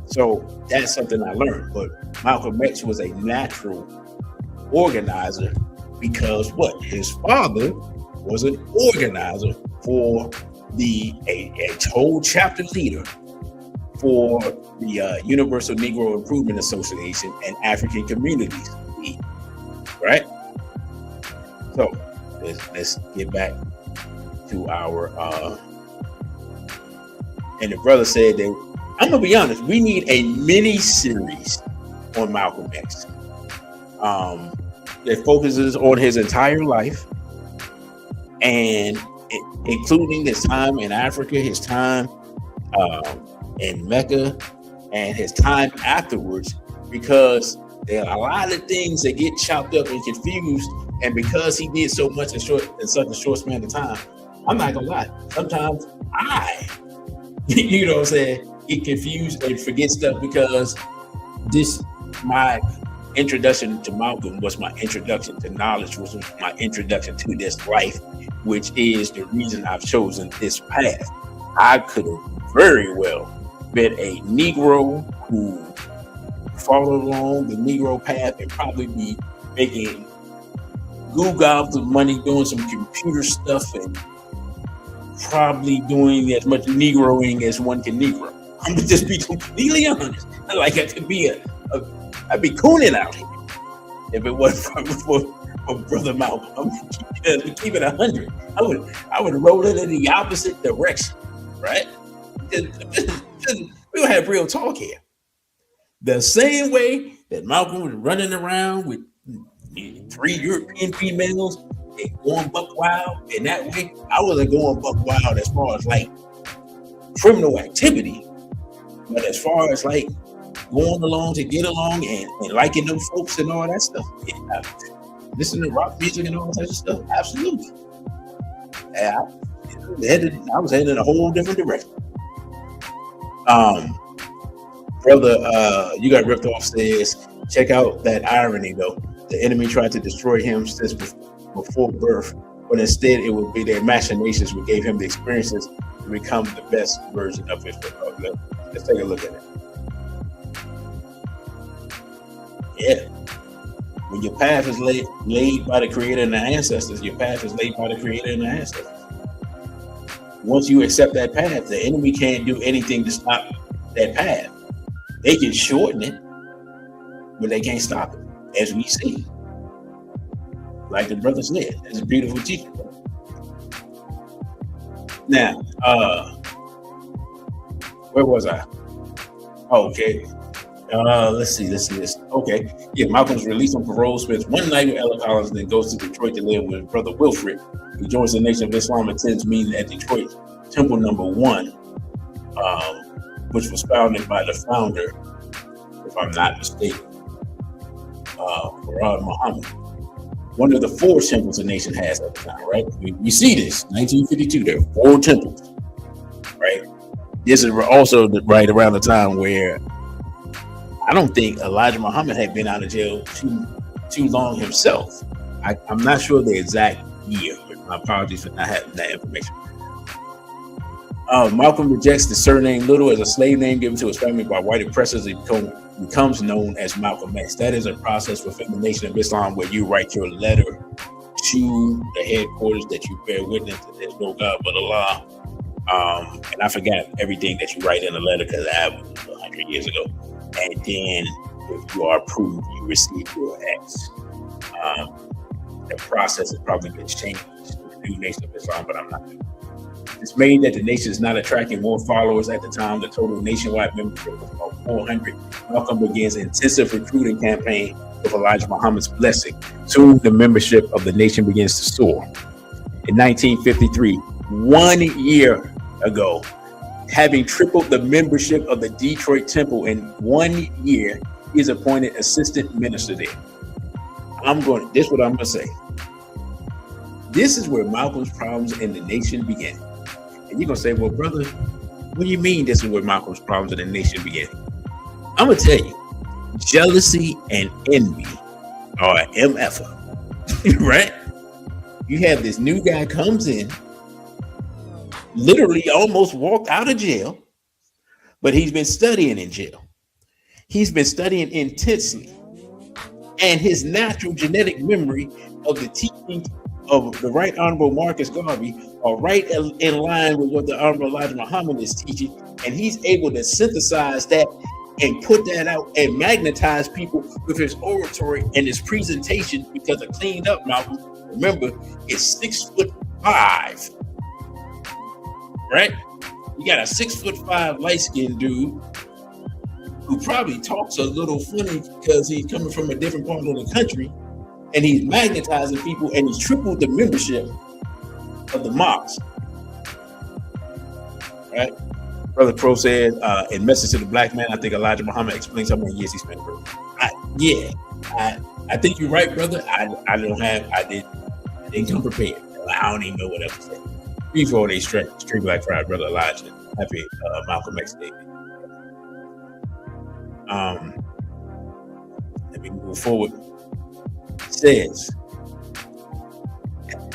So that's something I learned. But Malcolm X was a natural organizer because what? His father was an organizer for a toll chapter leader for the Universal Negro Improvement Association and African Communities, right? So let's get back through our and the brother said that, I'm gonna be honest, we need a mini series on Malcolm X that focuses on his entire life and including his time in Africa, his time in Mecca, and his time afterwards, because there are a lot of things that get chopped up and confused. And because he did so much in such a short span of time, I'm not gonna lie, sometimes I, you know what I'm saying, get confused and forget stuff, because my introduction to Malcolm was my introduction to knowledge, was my introduction to this life, which is the reason I've chosen this path. I could have very well been a Negro who followed along the Negro path and probably be making goo gobs of money doing some computer stuff and probably doing as much Negroing as one can Negro. I'm gonna just be completely honest. Like I could be I'd be cooning out here if it wasn't for Brother Malcolm. I'm keep it 100. I would roll it in the opposite direction, right? We don't have real talk here. The same way that Malcolm was running around with 3 European females and going buck wild, and that way I wasn't going buck wild as far as like criminal activity, but as far as like going along to get along and liking them folks and all that stuff, listening to rock music and all that type of stuff, absolutely. I was headed in a whole different direction. Brother, you got ripped off says, check out that irony though. The enemy tried to destroy him since before birth, but instead it would be their machinations which gave him the experiences to become the best version of his work. Let's take a look at it. Yeah. When your path is laid by the Creator and the ancestors, your path is laid by the Creator and the ancestors. Once you accept that path, the enemy can't do anything to stop that path. They can shorten it, but they can't stop it, as we see. Like the brother said, it's a beautiful teaching. Now, where was I? Oh, okay. Let's see this. Okay. Yeah, Malcolm's released on parole, spends one night with Ella Collins, and then goes to Detroit to live with Brother Wilfred, who joins the Nation of Islam, attends meeting at Detroit Temple number 1, which was founded by the founder, if I'm not mistaken, Farad Muhammad. One of the 4 temples the nation has at the time, right? We see this, 1952, there are 4 temples, right? This is also right around the time where I don't think Elijah Muhammad had been out of jail too long himself. I'm not sure the exact year. My apologies for not having that information. Malcolm rejects the surname Little as a slave name given to his family by white oppressors. He becomes known as Malcolm X. That is a process within the Nation of Islam where you write your letter to the headquarters that you bear witness that there's no God but Allah. And I forgot everything that you write in a letter because that was 100 years ago. And then if you are approved, you receive your X. The process has probably been changed to the new Nation of Islam, but I'm not sure. It's made that the nation is not attracting more followers at the time. The total nationwide membership was about 400. Malcolm begins an intensive recruiting campaign with Elijah Muhammad's blessing. Soon, the membership of the nation begins to soar. In 1953, 1 year ago, having tripled the membership of the Detroit Temple in 1 year, he is appointed assistant minister there. This is what I'm going to say. This is where Malcolm's problems in the nation began. And you're going to say, well, brother, what do you mean this is where Malcolm's problems in the nation began? I'm going to tell you, jealousy and envy are MF, right? You have this new guy comes in, literally almost walked out of jail, but he's been studying in jail. He's been studying intensely. And his natural genetic memory of the teachings of the Right Honorable Marcus Garvey are right in line with what the Honorable Elijah Muhammad is teaching. And he's able to synthesize that and put that out and magnetize people with his oratory and his presentation, because a cleaned up Malcolm, remember, is 6'5", right? You got a 6'5" light-skinned dude who probably talks a little funny because he's coming from a different part of the country, and he's magnetizing people, and he's tripled the membership of the mosque. Right? Brother Crow said, in Message to the Black Man, I think Elijah Muhammad explains how many years he spent. I think you're right, brother. I didn't come prepared. I don't even know what else to say. 3-4 days straight Black Friday, brother Elijah. Happy Malcolm X Day. Let me move forward. It says,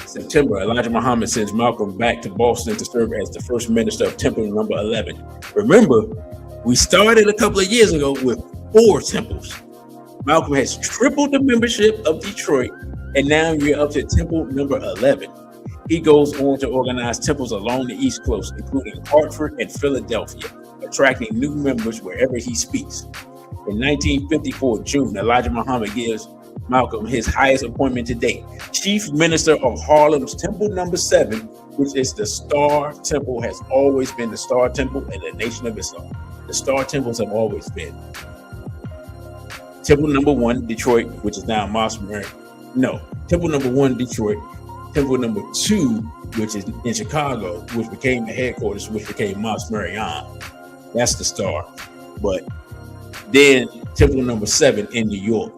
September, Elijah Muhammad sends Malcolm back to Boston to serve as the first minister of Temple number 11. Remember, we started a couple of years ago with 4 temples. Malcolm has tripled the membership of Detroit, and now you're up to Temple number 11. He goes on to organize temples along the East Coast, including Hartford and Philadelphia, attracting new members wherever he speaks. In 1954, June, Elijah Muhammad gives Malcolm his highest appointment to date, Chief Minister of Harlem's Temple number 7, which is the Star Temple, has always been the Star Temple in the Nation of Islam. The Star Temples have always been. Temple number 1, Detroit, which is now Mosque Marion. No, Temple number 1, Detroit. Temple number 2, which is in Chicago, which became the headquarters, which became Mosque Marion. That's the Star. But then Temple number 7 in New York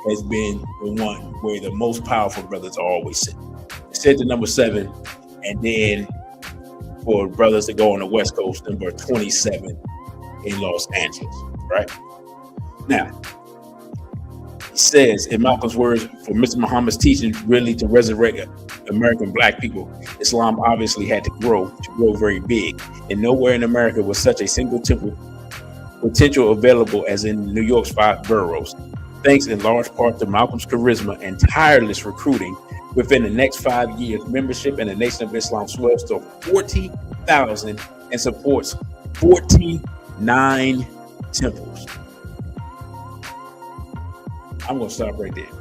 has been the one where the most powerful brothers are always sitting. Set to number 7, and then for brothers that go on the West Coast, number 27 in Los Angeles, right? Now, he says, in Malcolm's words, for Mr. Muhammad's teaching really to resurrect American Black people, Islam obviously had to grow very big. And nowhere in America was such a single temple potential available as in New York's 5 boroughs. Thanks in large part to Malcolm's charisma and tireless recruiting, within the next 5 years, membership in the Nation of Islam swells to 40,000 and supports 49 temples. I'm going to stop right there.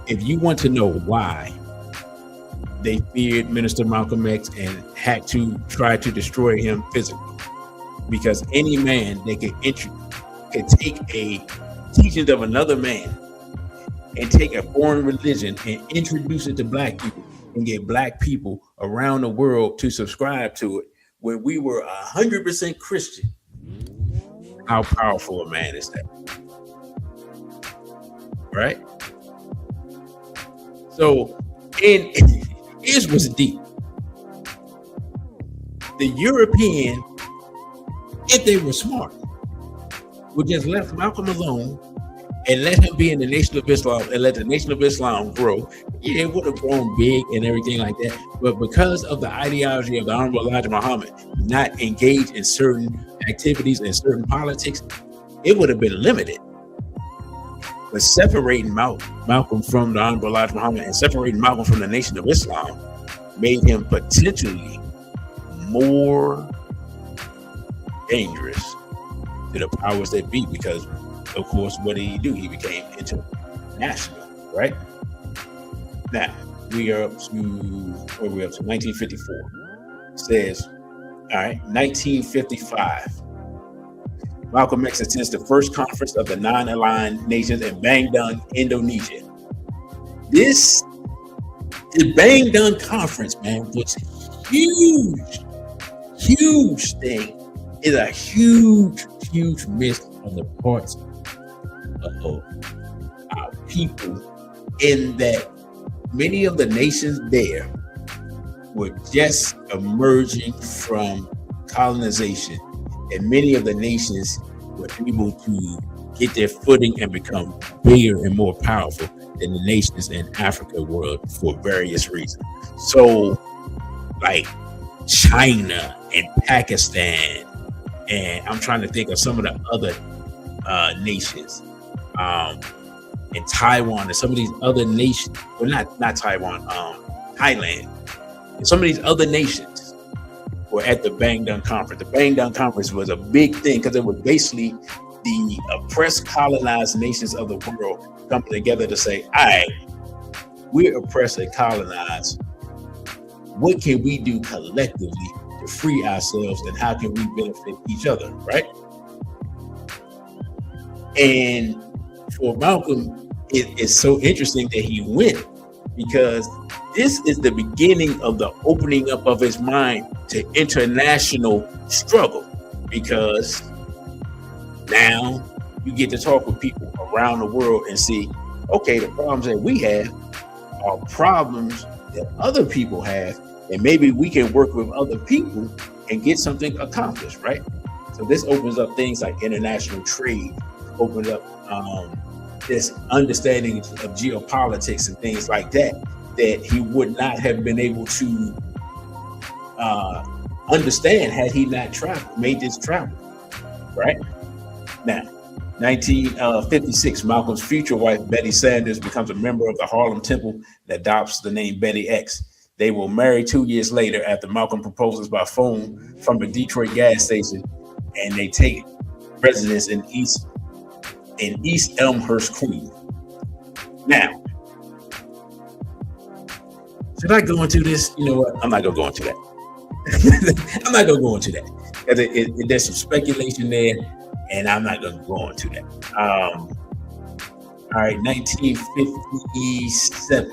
If you want to know why they feared Minister Malcolm X and had to try to destroy him physically, because any man they could take a teaching of another man and take a foreign religion and introduce it to Black people and get Black people around the world to subscribe to it when we were 100% Christian. How powerful a man is that? Right? So, here's what's deep. The European, if they were smart, would just left Malcolm alone and let him be in the Nation of Islam and let the Nation of Islam grow. Yeah, it would have grown big and everything like that. But because of the ideology of the Honorable Elijah Muhammad not engaged in certain activities and certain politics, it would have been limited. But separating Malcolm from the Honorable Elijah Muhammad and separating Malcolm from the Nation of Islam made him potentially more dangerous to the powers that be, because of course, what did he do? He became international, right? Now we are up to 1954. It says, all right, 1955. Malcolm X attends the first conference of the non-aligned nations in Bandung, Indonesia. The Bandung conference, man, was huge thing. It's a huge miss on the parts of our people, in that many of the nations there were just emerging from colonization, and many of the nations were able to get their footing and become bigger and more powerful than the nations in Africa were for various reasons. So, like China and Pakistan, and I'm trying to think of some of the other nations, and Taiwan, and some of these other nations, well, not Taiwan, Thailand, and some of these other nations were at the Bandung Conference. The Bandung Conference was a big thing because it was basically the oppressed, colonized nations of the world coming together to say, all right, we're oppressed and colonized. What can we do collectively to free ourselves, and how can we benefit each other, right? And for Malcolm, it's so interesting that he went, because this is the beginning of the opening up of his mind to international struggle, because now you get to talk with people around the world and see, okay, the problems that we have are problems that other people have, and maybe we can work with other people and get something accomplished, right? So this opens up things like international trade, opens up this understanding of geopolitics and things like that he would not have been able to understand had he not made this travel, right? Now, 1956, Malcolm's future wife, Betty Sanders, becomes a member of the Harlem Temple and adopts the name Betty X. They will marry 2 years later after Malcolm proposes by phone from a Detroit gas station, and they take residence in East Elmhurst, Queens. Now, should I go into this? You know what? I'm not gonna go into that. I'm not gonna go into that. There's some speculation there, and I'm not gonna go into that. All right, 1957.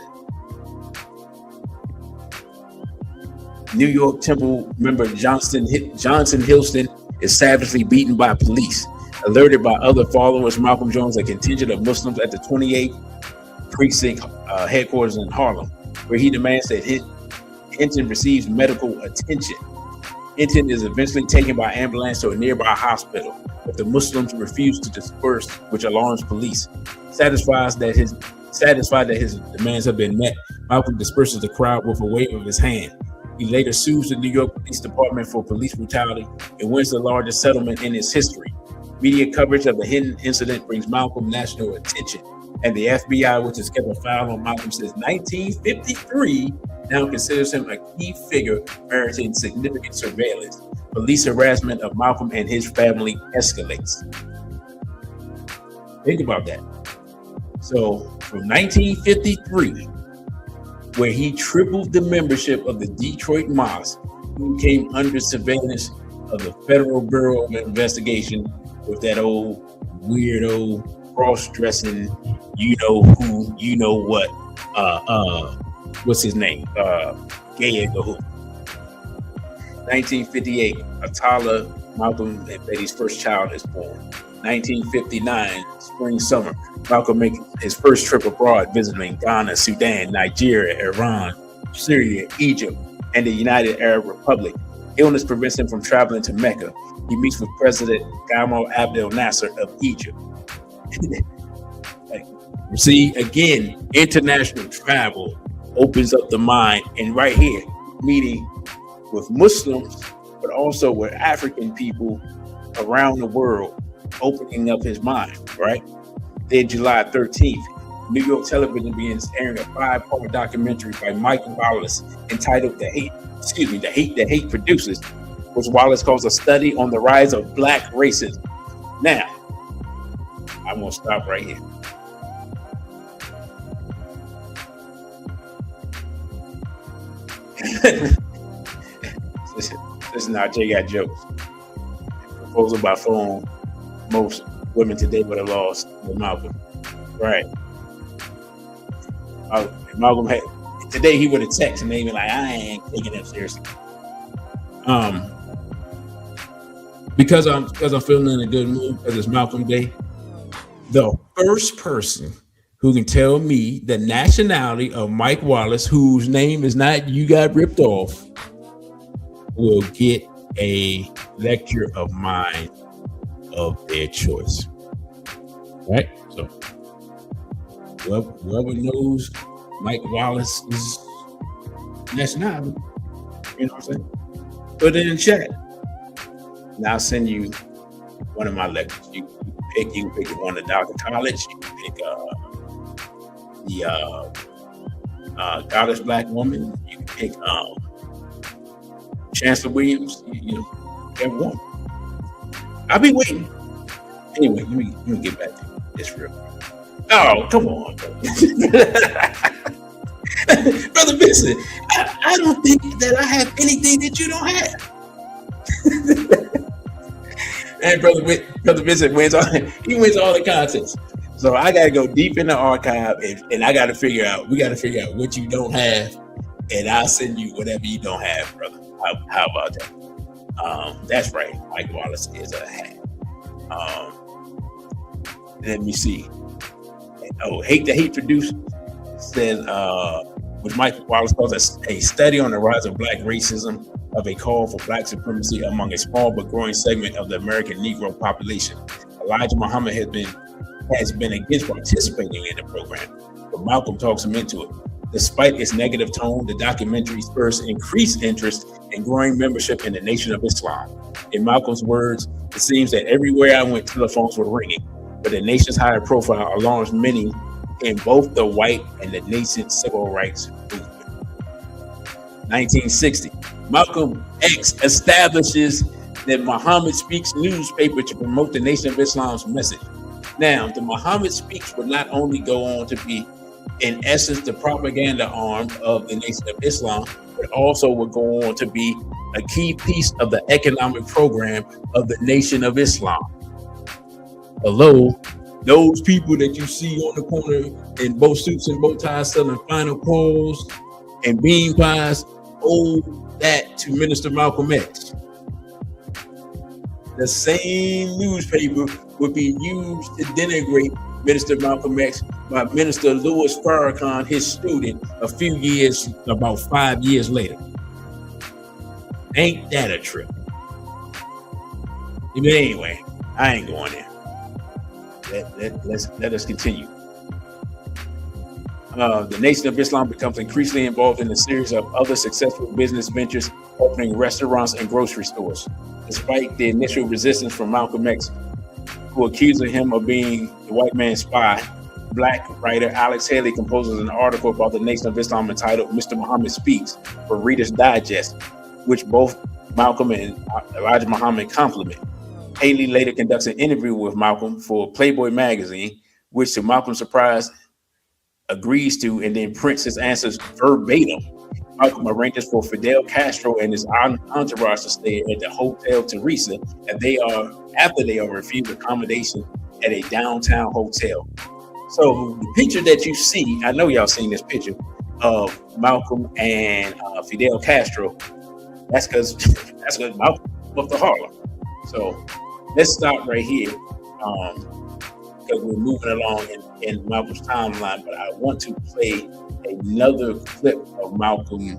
New York Temple member Johnson Hilston is savagely beaten by police. Alerted by other followers, Malcolm joins a contingent of Muslims at the 28th Precinct headquarters in Harlem, where he demands that Hinton receives medical attention. Hinton is eventually taken by ambulance to a nearby hospital, but the Muslims refuse to disperse, which alarms police. Satisfied that his demands have been met, Malcolm disperses the crowd with a wave of his hand. He later sues the New York Police Department for police brutality and wins the largest settlement in its history. Media coverage of the Hinton incident brings Malcolm national attention, and the FBI, which has kept a file on Malcolm since 1953, now considers him a key figure meriting significant surveillance. Police harassment of Malcolm and his family escalates. Think about that. So from 1953, where he tripled the membership of the Detroit Mosque, he came under surveillance of the Federal Bureau of Investigation with that old weirdo cross-dressing, you know who, you know what, what's his name? Gay the Who. 1958, Atala, Malcolm and Betty's first child is born. 1959, spring summer, Malcolm makes his first trip abroad, visiting Ghana, Sudan, Nigeria, Iran, Syria, Egypt, and the United Arab Republic. Illness prevents him from traveling to Mecca. He meets with President Gamal Abdel Nasser of Egypt. See, again, international travel opens up the mind, and right here, meeting with Muslims, but also with African people around the world, opening up his mind, right? Then July 13th, New York television begins airing a 5-part documentary by Mike Wallace entitled The Hate That Hate Produces, which Wallace calls a study on the rise of Black racism. Now, I'm gonna stop right here. Listen, now Jay got jokes. Proposal by phone. Most women today would have lost with Malcolm. Right. Malcolm had today he would have texted and they be like, I ain't taking that seriously. Because I'm feeling in a good mood because it's Malcolm Day. The first person who can tell me the nationality of Mike Wallace, whose name is not You Got Ripped Off, will get a lecture of mine of their choice. Right? So whoever knows Mike Wallace's nationality, you know what I'm saying? Put it in chat. And I'll send you one of my lectures. You can pick one of Dr. College, you can pick the Goddess Black Woman, you can pick Chancellor Williams, you know, everyone. I'll be waiting. Anyway, let me get back to this real quick. Oh, come on, bro. Brother Vincent, I don't think that I have anything that you don't have. And Brother Vincent wins all the contests. So I got to go deep in the archive, and I got to figure out. We got to figure out what you don't have, and I'll send you whatever you don't have, brother. How about that? That's right. Mike Wallace is a hack. Let me see. Oh, Hate to Hate Producer says, which Mike Wallace calls a study on the rise of black racism, of a call for black supremacy among a small but growing segment of the American Negro population. Elijah Muhammad has been against participating in the program, but Malcolm talks him into it. Despite its negative tone, the documentary spurs increased interest and growing membership in the Nation of Islam. In Malcolm's words, it seems that everywhere I went, telephones were ringing, but the nation's higher profile alarms many in both the white and the nascent civil rights movement. 1960, Malcolm X establishes the Muhammad Speaks newspaper to promote the Nation of Islam's message. Now, the Muhammad Speaks would not only go on to be, in essence, the propaganda arm of the Nation of Islam, but also would go on to be a key piece of the economic program of the Nation of Islam. Hello, those people that you see on the corner in both suits and bow ties selling final calls and bean pies owe that to Minister Malcolm X. The same newspaper would be used to denigrate Minister Malcolm X by Minister Louis Farrakhan, his student, about 5 years later. Ain't that a trip? But anyway, I ain't going there. Let us continue. The Nation of Islam becomes increasingly involved in a series of other successful business ventures, opening restaurants and grocery stores. Despite the initial resistance from Malcolm X, who accused him of being the white man's spy, black writer Alex Haley composes an article about the Nation of Islam entitled Mr. Muhammad Speaks for Reader's Digest, which both Malcolm and Elijah Muhammad compliment. Haley later conducts an interview with Malcolm for Playboy magazine, which to Malcolm's surprise agrees to and then prints his answers verbatim. Malcolm arranges for Fidel Castro and his entourage to stay at the Hotel Teresa after they are refused accommodation at a downtown hotel. So the picture that you see, I know y'all seen this picture of Malcolm and Fidel Castro. That's because Malcolm up to Harlem. So let's stop right here because we're moving along in Malcolm's timeline. But I want to play another clip of Malcolm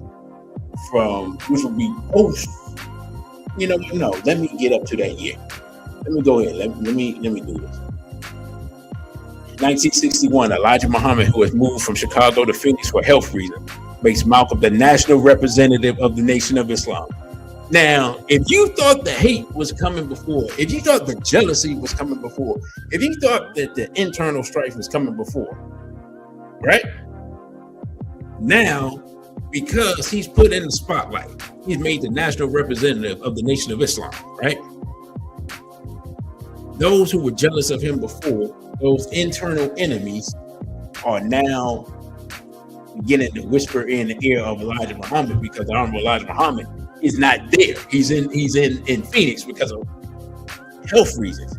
which will be post. Let me get up to that year. Let me go ahead. Let me do this. 1961, Elijah Muhammad, who has moved from Chicago to Phoenix for health reasons, makes Malcolm the national representative of the Nation of Islam. Now, if you thought the hate was coming before, if you thought the jealousy was coming before, if you thought that the internal strife was coming before, right? Now, because he's put in the spotlight, he's made the national representative of the Nation of Islam, right? Those who were jealous of him before, those internal enemies, are now beginning to whisper in the ear of Elijah Muhammad, because the Honorable Elijah Muhammad is not there. He's in Phoenix because of health reasons.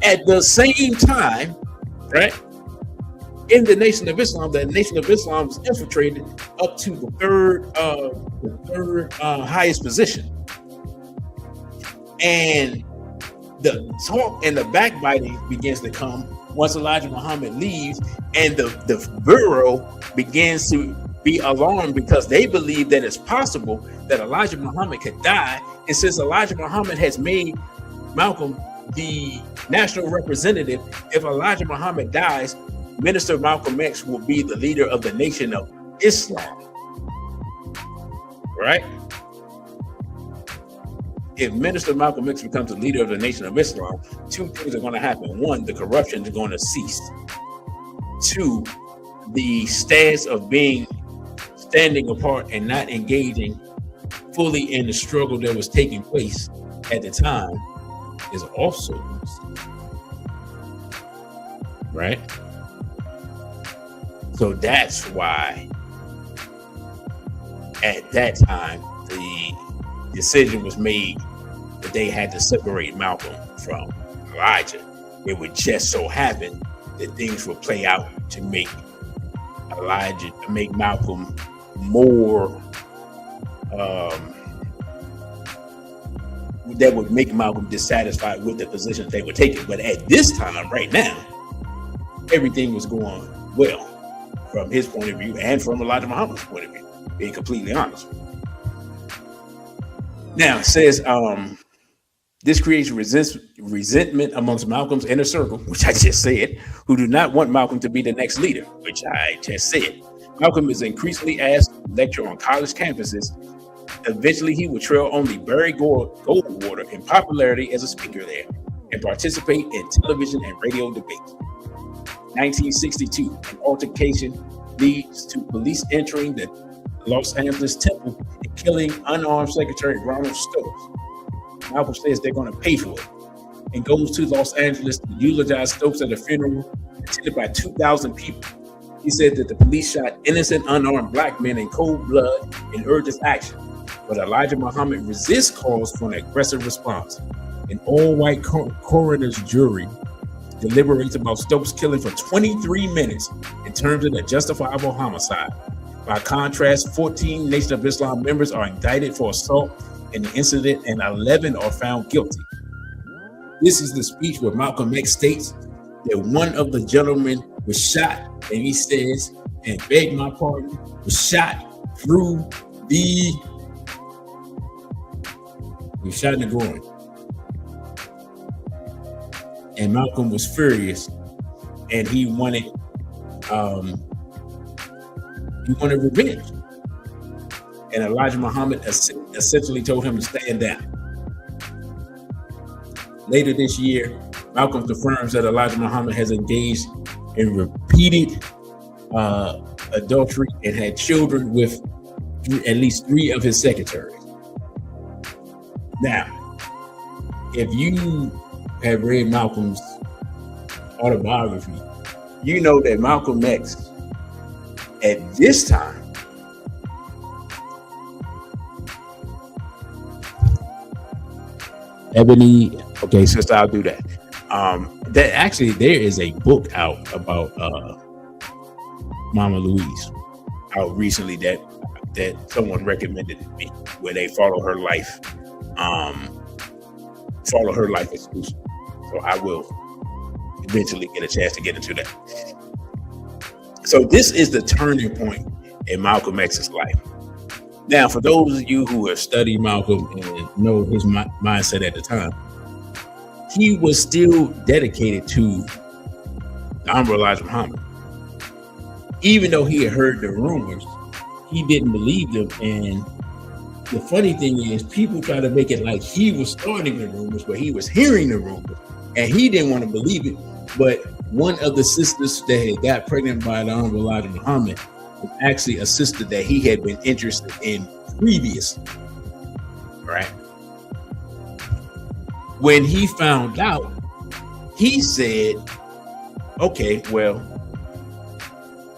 At the same time, right, in the Nation of Islam, the Nation of Islam is infiltrated up to the third highest position. And the talk and the backbiting begins to come once Elijah Muhammad leaves, and the bureau begins to be alarmed because they believe that it's possible that Elijah Muhammad could die. And since Elijah Muhammad has made Malcolm the national representative, if Elijah Muhammad dies, Minister Malcolm X will be the leader of the Nation of Islam. Right? If Minister Malcolm X becomes the leader of the Nation of Islam, two things are going to happen. One, the corruption is going to cease. Two, the stance of standing apart and not engaging fully in the struggle that was taking place at the time is also going to cease. Right? So that's why at that time the decision was made that they had to separate Malcolm from Elijah. It would just so happen that things would play out to make Malcolm more, that would make Malcolm dissatisfied with the position they were taking. But at this time, right now, everything was going well from his point of view and from Elijah Muhammad's point of view, being completely honest. Now, it says, this creates resentment amongst Malcolm's inner circle, which I just said, who do not want Malcolm to be the next leader, which I just said. Malcolm is increasingly asked to lecture on college campuses. Eventually, he would trail only Barry Goldwater in popularity as a speaker there and participate in television and radio debates. 1962, an altercation leads to police entering the Los Angeles temple and killing unarmed Secretary Ronald Stokes. Malcolm says they're going to pay for it and goes to Los Angeles to eulogize Stokes at a funeral attended by 2,000 people. He said that the police shot innocent unarmed black men in cold blood and urges action. But Elijah Muhammad resists calls for an aggressive response. An all-white coroner's jury deliberates about Stokes' killing for 23 minutes in terms of a justifiable homicide. By contrast, 14 Nation of Islam members are indicted for assault in the incident and 11 are found guilty. This is the speech where Malcolm X states that one of the gentlemen was shot, and he says, and begged my pardon, was shot through the, was shot in the groin. And Malcolm was furious, and he wanted revenge. And Elijah Muhammad essentially told him to stand down. Later this year, Malcolm confirms that Elijah Muhammad has engaged in repeated adultery and had children with at least 3 of his secretaries. Now, if you have read Malcolm's autobiography, you know that Malcolm X at this time sister, I'll do that. That actually, there is a book out about Mama Louise out recently that someone recommended to me, where they follow her life exclusively. So I will eventually get a chance to get into that. So this is the turning point in Malcolm X's life. Now, for those of you who have studied Malcolm and know his mindset at the time, he was still dedicated to the Honorable Elijah Muhammad. Even though he had heard the rumors, he didn't believe them. And the funny thing is, people try to make it like he was starting the rumors, but he was hearing the rumors, and he didn't want to believe it. But one of the sisters that had got pregnant by the Honorable Elijah Muhammad was actually a sister that he had been interested in previously, right? When he found out, he said, okay, well,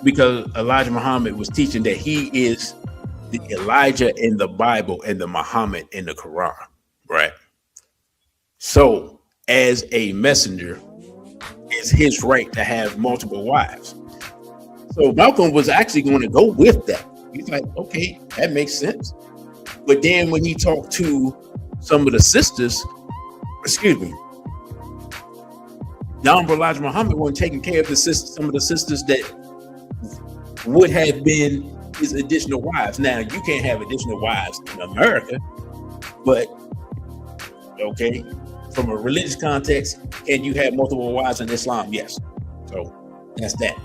because Elijah Muhammad was teaching that he is the Elijah in the Bible and the Muhammad in the Quran, right? So as a messenger, it's his right to have multiple wives. So Malcolm was actually going to go with that. He's like, okay, that makes sense. But then when he talked to some of the sisters, the Honorable Elijah Muhammad wasn't taking care of some of the sisters that would have been his additional wives. Now, you can't have additional wives in America, but okay, from a religious context, can you have multiple wives in Islam? Yes. So that's that.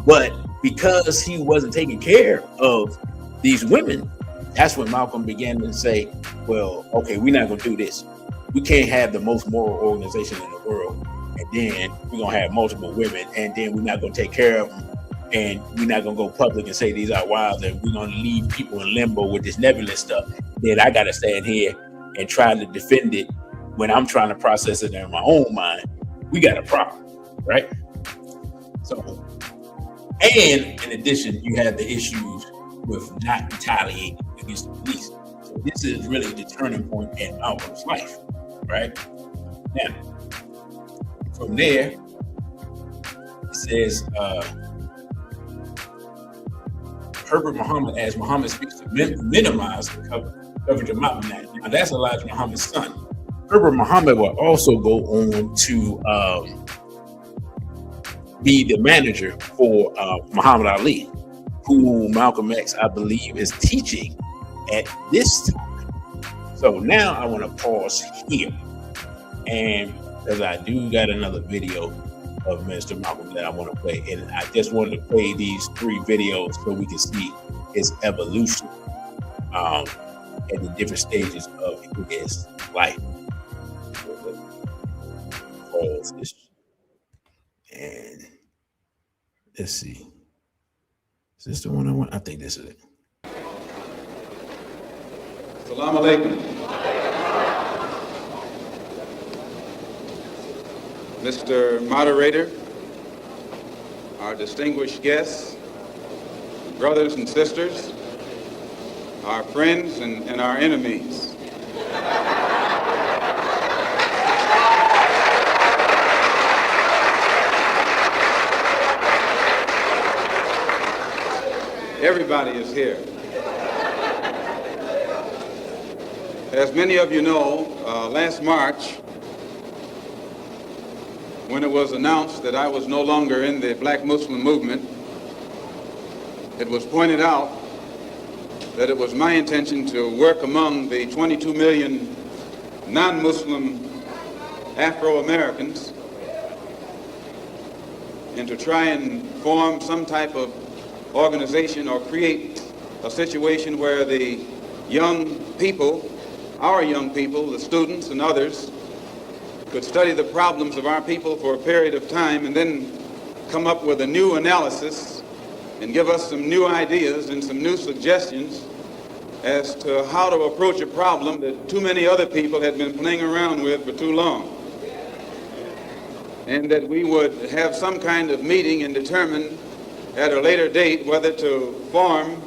But because he wasn't taking care of these women, that's when Malcolm began to say, well, okay, we're not going to do this. We can't have the most moral organization in the world, and then we're going to have multiple women, and then we're not going to take care of them, and we're not going to go public and say these are wives, and we're going to leave people in limbo with this nebulous stuff. Then I got to stand here and try to defend it when I'm trying to process it in my own mind. We got a problem, right? So, and in addition, you have the issues with not retaliating against the police. So this is really the turning point in Malcolm's life, right? Now, from there, it says, Herbert Muhammad, as Muhammad speaks to minimize the coverage of Malcolm. Now, that's Elijah Muhammad's son. Herbert Muhammad will also go on to be the manager for Muhammad Ali, who Malcolm X, I believe, is teaching at this time. So now I want to pause here, and because I do got another video of Minister Malcolm that I want to play, and I just wanted to play these 3 videos so we can see his evolution at the different stages of his life. Pause this, and let's see. Is this the one I want? I think this is it. Assalamu alaikum. Mr. Moderator, our distinguished guests, brothers and sisters, our friends and our enemies. Everybody is here. As many of you know, last March, when it was announced that I was no longer in the Black Muslim movement, it was pointed out that it was my intention to work among the 22 million non-Muslim Afro-Americans and to try and form some type of organization or create a situation where the young people, our young people, the students and others, could study the problems of our people for a period of time and then come up with a new analysis and give us some new ideas and some new suggestions as to how to approach a problem that too many other people had been playing around with for too long. And that we would have some kind of meeting and determine at a later date whether to form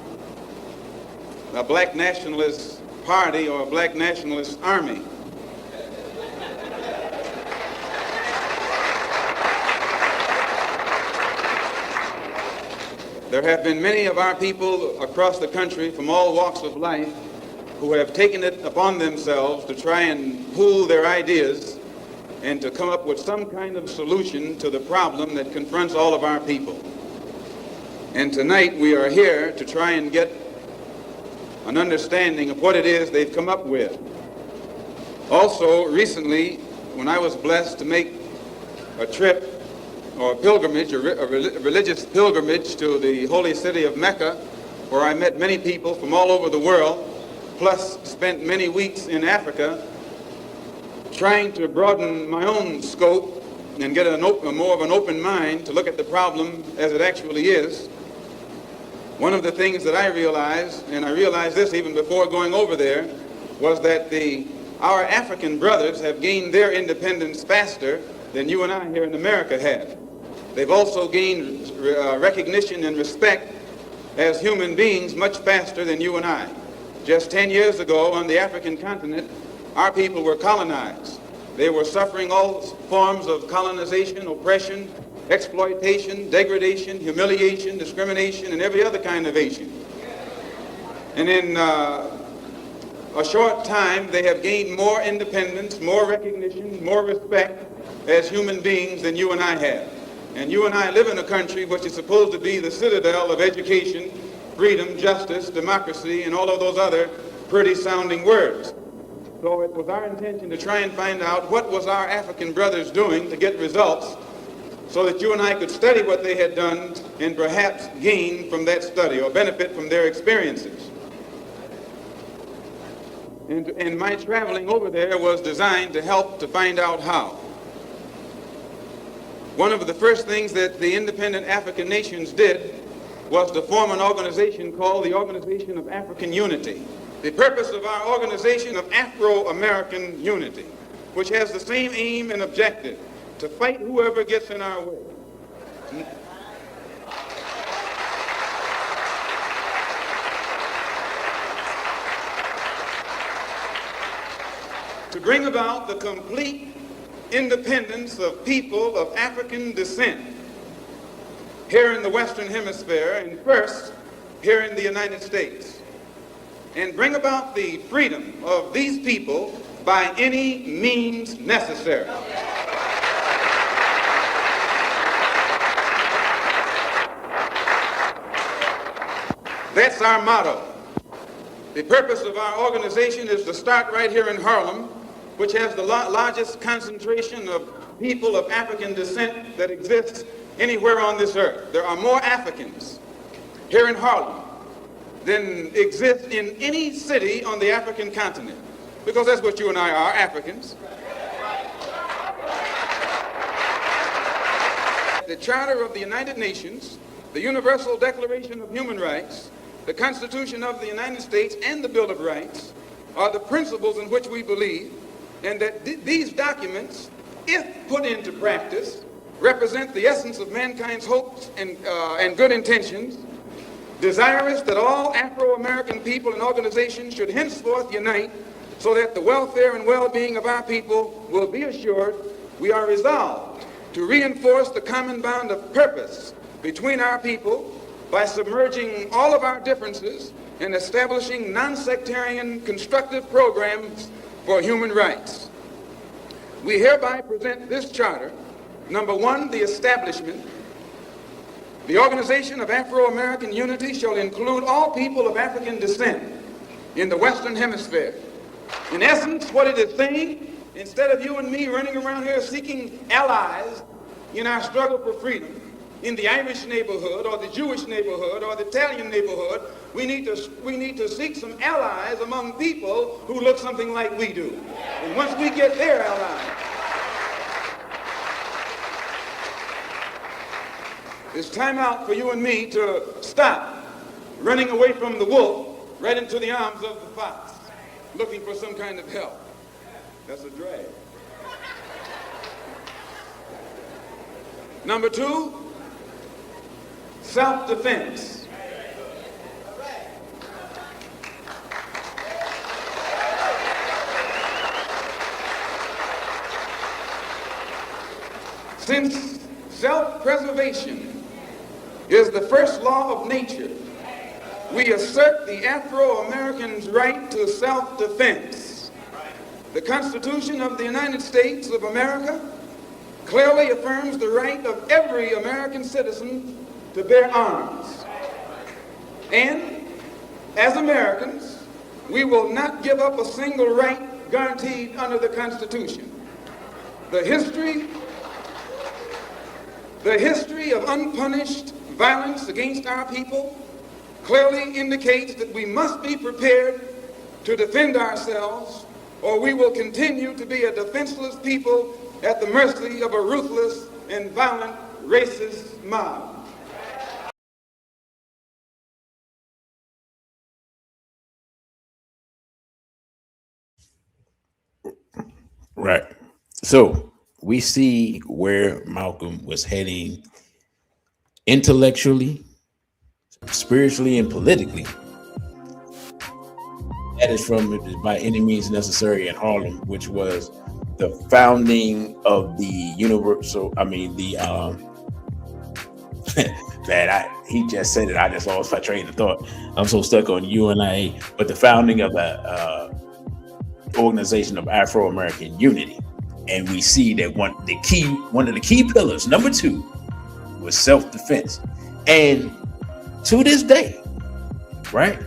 a black nationalist party or a black nationalist army. There have been many of our people across the country from all walks of life who have taken it upon themselves to try and pool their ideas and to come up with some kind of solution to the problem that confronts all of our people. And tonight we are here to try and get an understanding of what it is they've come up with. Also, recently, when I was blessed to make a trip or a pilgrimage, a religious pilgrimage to the holy city of Mecca, where I met many people from all over the world, plus spent many weeks in Africa, trying to broaden my own scope and get more of an open mind to look at the problem as it actually is. One of the things that I realized, and I realized this even before going over there, was that our African brothers have gained their independence faster than you and I here in America have. They've also gained recognition and respect as human beings much faster than you and I. Just 10 years ago on the African continent, our people were colonized. They were suffering all forms of colonization, oppression, exploitation, degradation, humiliation, discrimination, and every other kind of Asian. And in a short time, they have gained more independence, more recognition, more respect as human beings than you and I have. And you and I live in a country which is supposed to be the citadel of education, freedom, justice, democracy, and all of those other pretty sounding words. So it was our intention to try and find out what was our African brothers doing to get results so that you and I could study what they had done and perhaps gain from that study or benefit from their experiences. And my traveling over there was designed to help to find out how. One of the first things that the independent African nations did was to form an organization called the Organization of African Unity. The purpose of our Organization of Afro-American Unity, which has the same aim and objective, to fight whoever gets in our way. to bring about the complete independence of people of African descent here in the Western Hemisphere, and first here in the United States, and bring about the freedom of these people by any means necessary. That's our motto. The purpose of our organization is to start right here in Harlem, which has the largest concentration of people of African descent that exists anywhere on this earth. There are more Africans here in Harlem than exist in any city on the African continent, because that's what you and I are, Africans. The Charter of the United Nations, the Universal Declaration of Human Rights, the Constitution of the United States, and the Bill of Rights are the principles in which we believe, and that these documents, if put into practice, represent the essence of mankind's hopes and good intentions, desirous that all Afro-American people and organizations should henceforth unite so that the welfare and well-being of our people will be assured. We are resolved to reinforce the common bond of purpose between our people by submerging all of our differences and establishing non-sectarian constructive programs for human rights. We hereby present this charter. Number one, the establishment. The Organization of Afro-American Unity shall include all people of African descent in the Western Hemisphere. In essence, what it is saying, instead of you and me running around here seeking allies in our struggle for freedom, in the Irish neighborhood or the Jewish neighborhood or the Italian neighborhood, we need to seek some allies among people who look something like we do. And once we get their allies, it's time out for you and me to stop running away from the wolf right into the arms of the fox, looking for some kind of help. That's a drag. Number two, self-defense. Since self-preservation is the first law of nature, we assert the Afro-American's right to self-defense. The Constitution of the United States of America clearly affirms the right of every American citizen to bear arms. And as Americans, we will not give up a single right guaranteed under the Constitution. The history of unpunished violence against our people clearly indicates that we must be prepared to defend ourselves, or we will continue to be a defenseless people at the mercy of a ruthless and violent racist mob. Right. So we see where Malcolm was heading intellectually, spiritually, and politically. That is from By Any Means Necessary in Harlem, which was the founding of the universal, he just said it, I just lost my train of thought. I'm so stuck on UNIA, but the founding of the Organization of Afro-American Unity. And we see that one of the key pillars, number two, was self-defense. And to this day, right?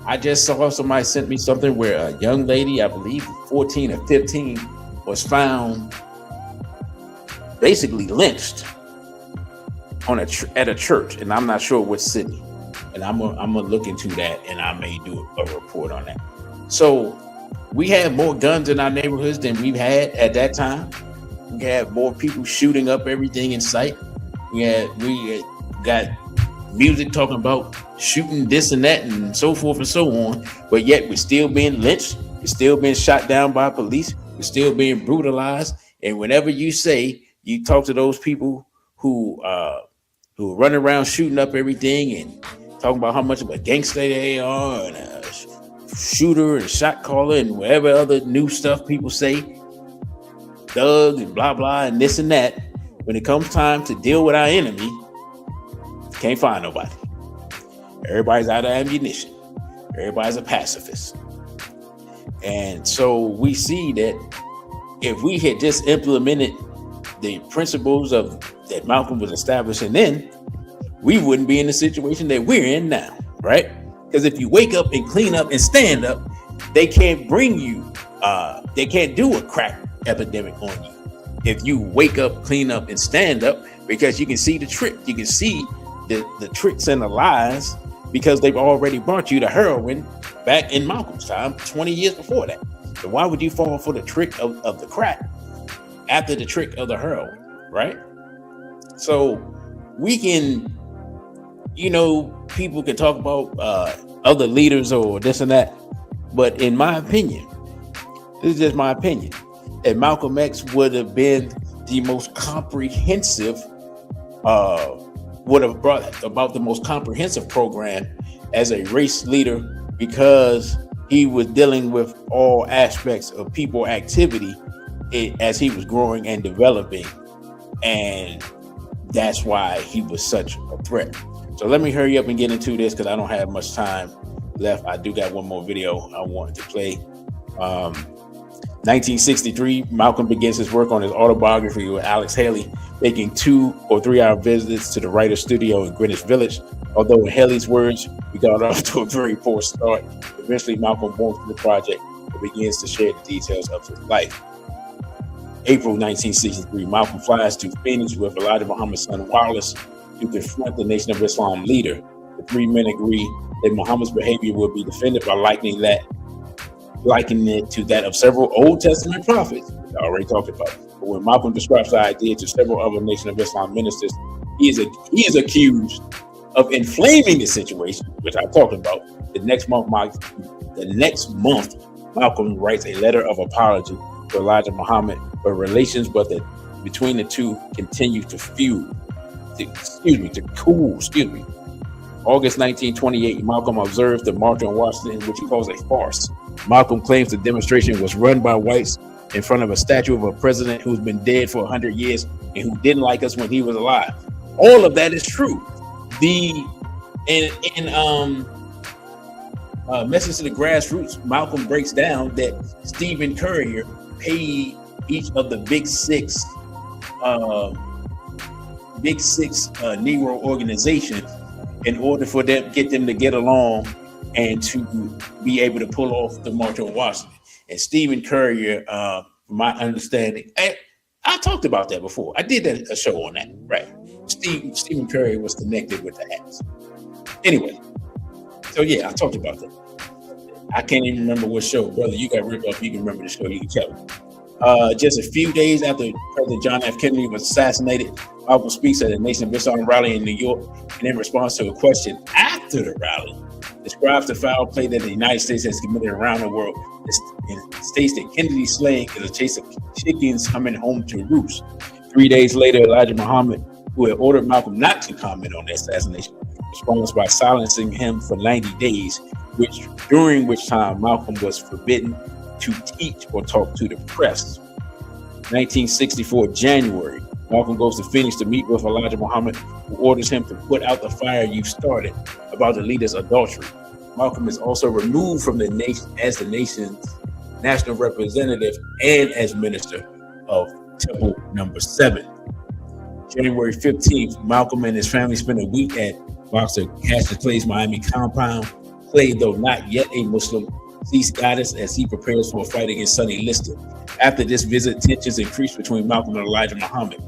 I just saw somebody sent me something where a young lady, I believe 14 or 15, was found basically lynched at a church, and I'm not sure which city. And I'm gonna look into that, and I may do a report on that. So we have more guns in our neighborhoods than we've had at that time. We have more people shooting up everything in sight. We got music talking about shooting this and that and so forth and so on, but yet we're still being lynched. We're still being shot down by police. We're still being brutalized. And whenever you talk to those people who run around shooting up everything and talking about how much of a gangster they are and shooter and shot caller and whatever other new stuff people say, thug and blah blah and this and that. When it comes time to deal with our enemy, can't find nobody. Everybody's out of ammunition. Everybody's a pacifist. And so we see that if we had just implemented the principles of that Malcolm was establishing then, we wouldn't be in the situation that we're in now, right? Because if you wake up and clean up and stand up, they can't bring you, they can't do a crack epidemic on you. If you wake up, clean up, and stand up, because you can see the trick, you can see the tricks and the lies, because they've already brought you the heroin back in Malcolm's time, 20 years before that. So why would you fall for the trick of the crack after the trick of the heroin, right? So we can, people can talk about other leaders or this and that, but in my opinion, this is just my opinion, that Malcolm X would have been the most comprehensive, would have brought about the most comprehensive program as a race leader, because he was dealing with all aspects of people activity as he was growing and developing. And that's why he was such a threat. So let me hurry up and get into this, because I don't have much time left. I do got one more video I wanted to play. 1963, Malcolm begins his work on his autobiography with Alex Haley, making 2 or 3 hour visits to the writer's studio in Greenwich Village. Although in Haley's words, we got off to a very poor start. Eventually, Malcolm warms to the project and begins to share the details of his life. April 1963, Malcolm flies to Phoenix with Elijah Muhammad's son Wallace to confront the Nation of Islam leader. The 3 men agree that Muhammad's behavior will be defended by likening it to that of several Old Testament prophets, which I already talked about. But when Malcolm describes the idea to several other Nation of Islam ministers, he is accused of inflaming the situation, which I talked about. The next month, Malcolm writes a letter of apology to Elijah Muhammad, but relations between the two continue to cool. August 1928, Malcolm observes the march on Washington, which he calls a farce. Malcolm claims the demonstration was run by whites in front of a statue of a president who's been dead for 100 years and who didn't like us when he was alive. All of that is true. Message to the Grassroots, Malcolm breaks down that Stephen Currier paid each of the big six Negro organizations in order for them to get along and to be able to pull off the March on Washington. And Stephen Currier, from my understanding, I talked about that before. I did a show on that, right? Stephen Currier was connected with the Hats. Anyway, so yeah, I talked about that. I can't even remember what show, brother. You got ripped off. You can remember the show. You can tell me. Just a few days after President John F. Kennedy was assassinated, Malcolm speaks at a Nation of Islam rally in New York, and in response to a question after the rally, describes the foul play that the United States has committed around the world, and states that Kennedy's slaying is a chase of chickens coming home to roost. 3 days later, Elijah Muhammad, who had ordered Malcolm not to comment on the assassination, responds by silencing him for 90 days, during which time Malcolm was forbidden to teach or talk to the press. 1964, January, Malcolm goes to Phoenix to meet with Elijah Muhammad, who orders him to put out the fire you started about the leader's adultery. Malcolm is also removed from the nation as the nation's national representative and as minister of Temple Number 7. January 15th, Malcolm and his family spent a week at Boxer Cassius Clay's Miami compound. Clay, though not yet a Muslim, sees guidance as he prepares for a fight against Sonny Liston. After this visit, tensions increase between Malcolm and Elijah Muhammad.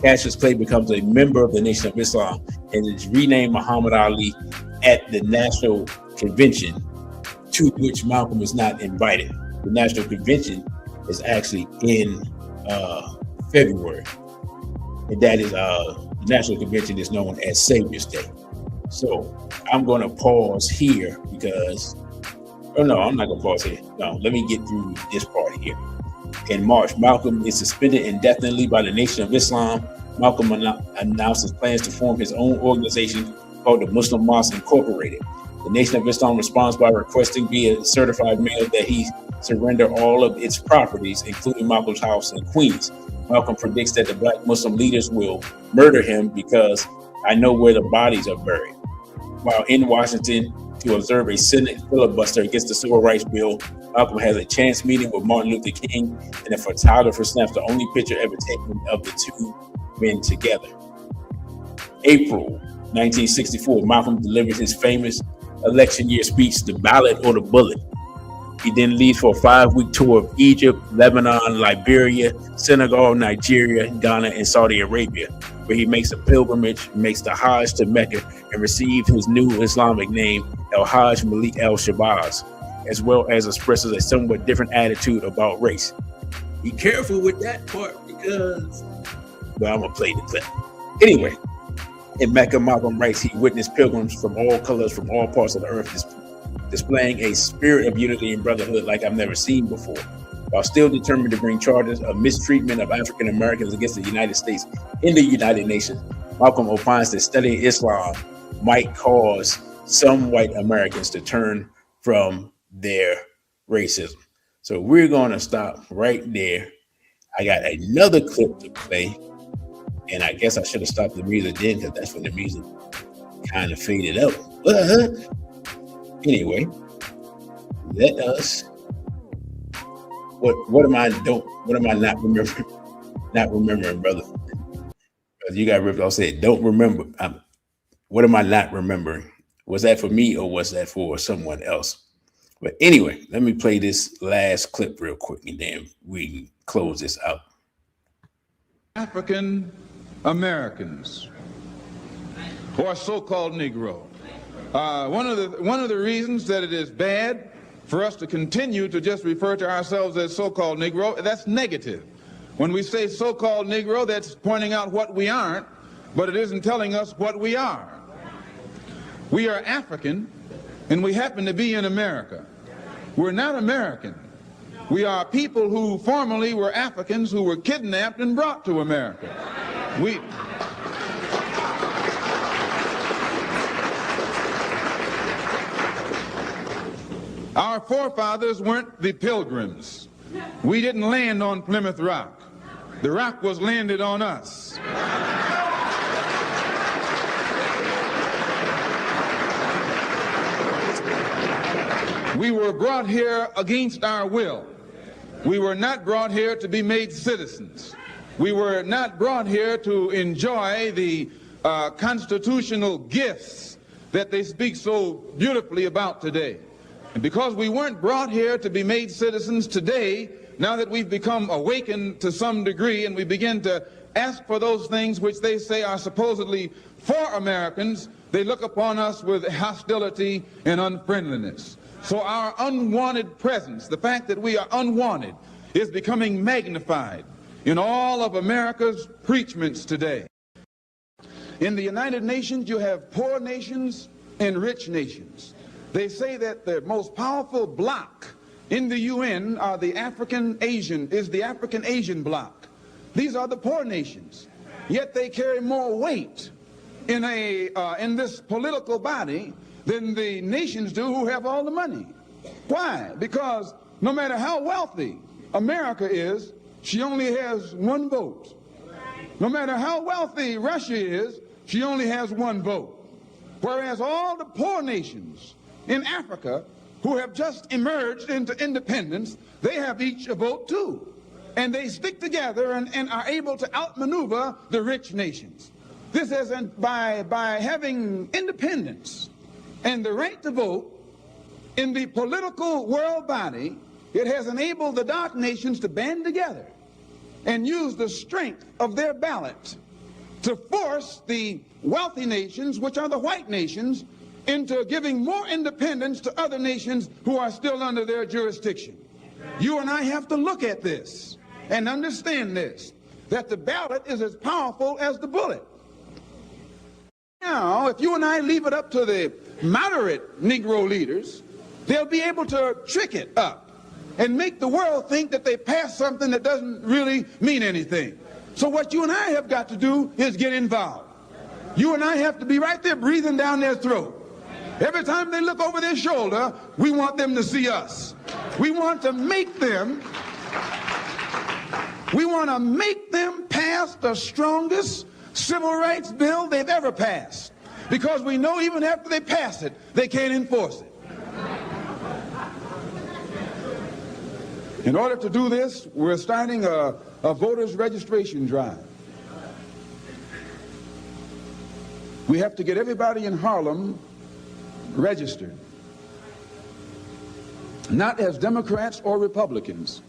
Cassius Clay becomes a member of the Nation of Islam and is renamed Muhammad Ali at the National Convention, to which Malcolm is not invited. The National Convention is actually in February, and that is the National Convention is known as Savior's Day. So I'm going to pause here because, I'm not going to pause here. No, let me get through this part here. In March, Malcolm is suspended indefinitely by the Nation of Islam. Malcolm announces plans to form his own organization called the Muslim Mosque Incorporated. The Nation of Islam responds by requesting via certified mail that he surrender all of its properties, including Malcolm's house in Queens. Malcolm predicts that the black Muslim leaders will murder him because I know where the bodies are buried. While in Washington to observe a Senate filibuster against the Civil Rights Bill, Malcolm has a chance meeting with Martin Luther King, and a photographer snaps the only picture ever taken of the two men together. April 1964, Malcolm delivers his famous election year speech, The Ballot or the Bullet. He then leaves for a 5-week tour of Egypt, Lebanon, Liberia, Senegal, Nigeria, Ghana, and Saudi Arabia, where he makes a pilgrimage, makes the Hajj to Mecca, and receives his new Islamic name, El-Hajj Malik El-Shabazz, as well as expresses a somewhat different attitude about race. Be careful with that part because, well, I'm going to play the clip. Anyway, in Mecca, Malcolm writes he witnessed pilgrims from all colors, from all parts of the earth, displaying a spirit of unity and brotherhood like I've never seen before. While still determined to bring charges of mistreatment of African Americans against the United States in the United Nations, Malcolm opines that studying Islam might cause some white Americans to turn from their racism. So we're going to stop right there. I got another clip to play, and I guess I should have stopped the music then because that's when the music kind of faded out. But anyway, let us. What am I not remembering? Not remembering, brother. You got ripped off. Said don't remember. What am I not remembering? Was that for me or was that for someone else? But anyway, let me play this last clip real quick and then we can close this out. African Americans, or so-called Negro. One of the reasons that it is bad for us to continue to just refer to ourselves as so-called Negro, that's negative. When we say so-called Negro, that's pointing out what we aren't, but it isn't telling us what we are. We are African, and we happen to be in America. We're not American. We are people who formerly were Africans who were kidnapped and brought to America. Our forefathers weren't the Pilgrims. We didn't land on Plymouth Rock. The rock was landed on us. We were brought here against our will. We were not brought here to be made citizens. We were not brought here to enjoy the constitutional gifts that they speak so beautifully about today. And because we weren't brought here to be made citizens today, now that we've become awakened to some degree and we begin to ask for those things which they say are supposedly for Americans, they look upon us with hostility and unfriendliness. So our unwanted presence, the fact that we are unwanted, is becoming magnified in all of America's preachments today. In the United Nations, you have poor nations and rich nations. They say that the most powerful bloc in the UN are the African Asian bloc. These are the poor nations. Yet they carry more weight in this political body than the nations do who have all the money. Why? Because no matter how wealthy America is, she only has one vote. No matter how wealthy Russia is, she only has one vote. Whereas all the poor nations in Africa who have just emerged into independence, they have each a vote too. And they stick together and are able to outmaneuver the rich nations. This is by having independence and the right to vote in the political world body, it has enabled the dark nations to band together and use the strength of their ballot to force the wealthy nations, which are the white nations, into giving more independence to other nations who are still under their jurisdiction. You and I have to look at this and understand this, that the ballot is as powerful as the bullet. Now, if you and I leave it up to the moderate Negro leaders, they'll be able to trick it up and make the world think that they passed something that doesn't really mean anything. So what you and I have got to do is get involved. You and I have to be right there breathing down their throat Every time they look over their shoulder, we want them to see us. We want to make them pass the strongest civil rights bill they've ever passed. Because we know even after they pass it, they can't enforce it. In order to do this, we're starting a voters registration drive. We have to get everybody in Harlem registered. Not as Democrats or Republicans,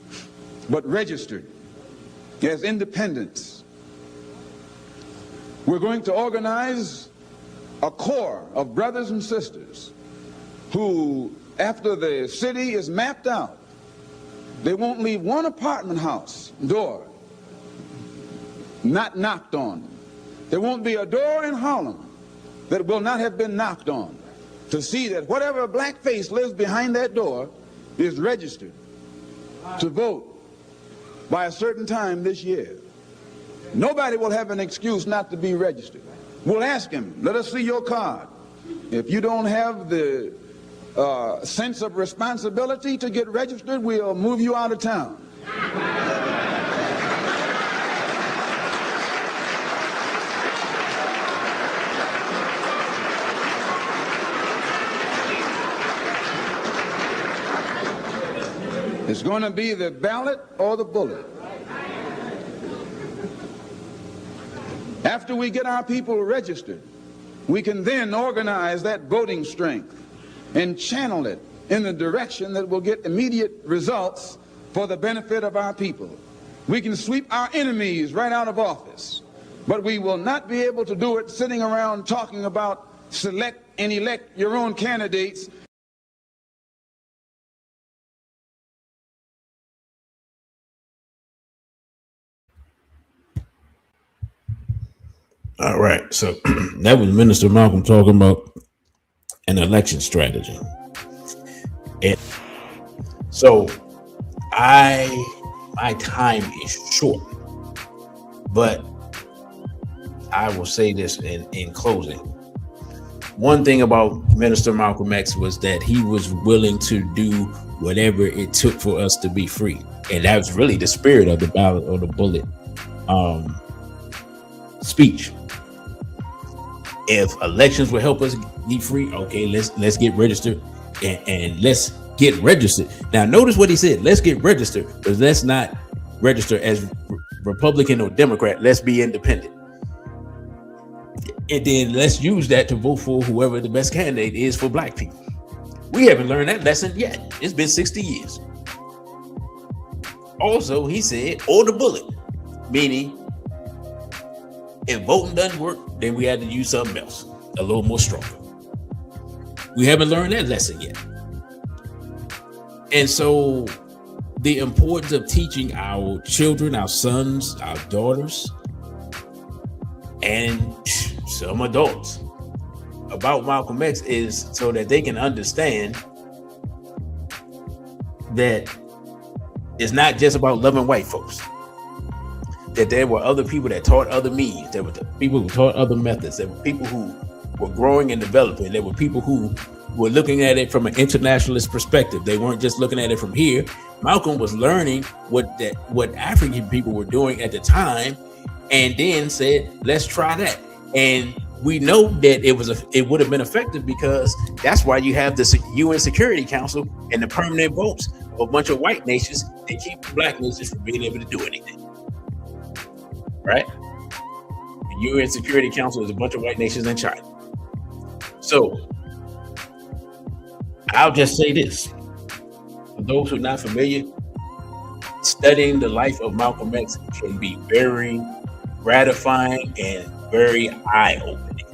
but registered as independents. We're going to organize a corps of brothers and sisters who, after the city is mapped out, they won't leave one apartment house door not knocked on. There won't be a door in Harlem that will not have been knocked on to see that whatever black face lives behind that door is registered to vote by a certain time this year. Nobody will have an excuse not to be registered. We'll ask him, let us see your card. If you don't have the sense of responsibility to get registered, we'll move you out of town. It's going to be the ballot or the bullet. After we get our people registered, we can then organize that voting strength and channel it in the direction that will get immediate results for the benefit of our people. We can sweep our enemies right out of office, but we will not be able to do it sitting around talking about select and elect your own candidates. All right, so that was Minister Malcolm talking about an election strategy. And so my time is short, but I will say this in closing. One thing about Minister Malcolm X was that he was willing to do whatever it took for us to be free. And that was really the spirit of the ballot or the bullet speech. If elections will help us be free, okay, let's get registered and let's get registered. Now, notice what he said. Let's get registered, but let's not register as Republican or Democrat. Let's be independent. And then let's use that to vote for whoever the best candidate is for black people. We haven't learned that lesson yet. It's been 60 years. Also, he said, or the bullet, meaning if voting doesn't work, then we had to use something else, a little more stronger. We haven't learned that lesson yet. And so the importance of teaching our children, our sons, our daughters, and some adults about Malcolm X is so that they can understand that it's not just about loving white folks. That there were other people that taught other means. There were people who taught other methods. There were people who were growing and developing. There were people who were looking at it from an internationalist perspective. They weren't just looking at it from here. Malcolm was learning what African people were doing at the time, and then said, "Let's try that." And we know that it would have been effective because that's why you have the UN Security Council and the permanent votes of a bunch of white nations that keep black nations from being able to do anything. Right? The UN Security Council is a bunch of white nations in China. So I'll just say this. For those who are not familiar, studying the life of Malcolm X can be very gratifying and very eye-opening.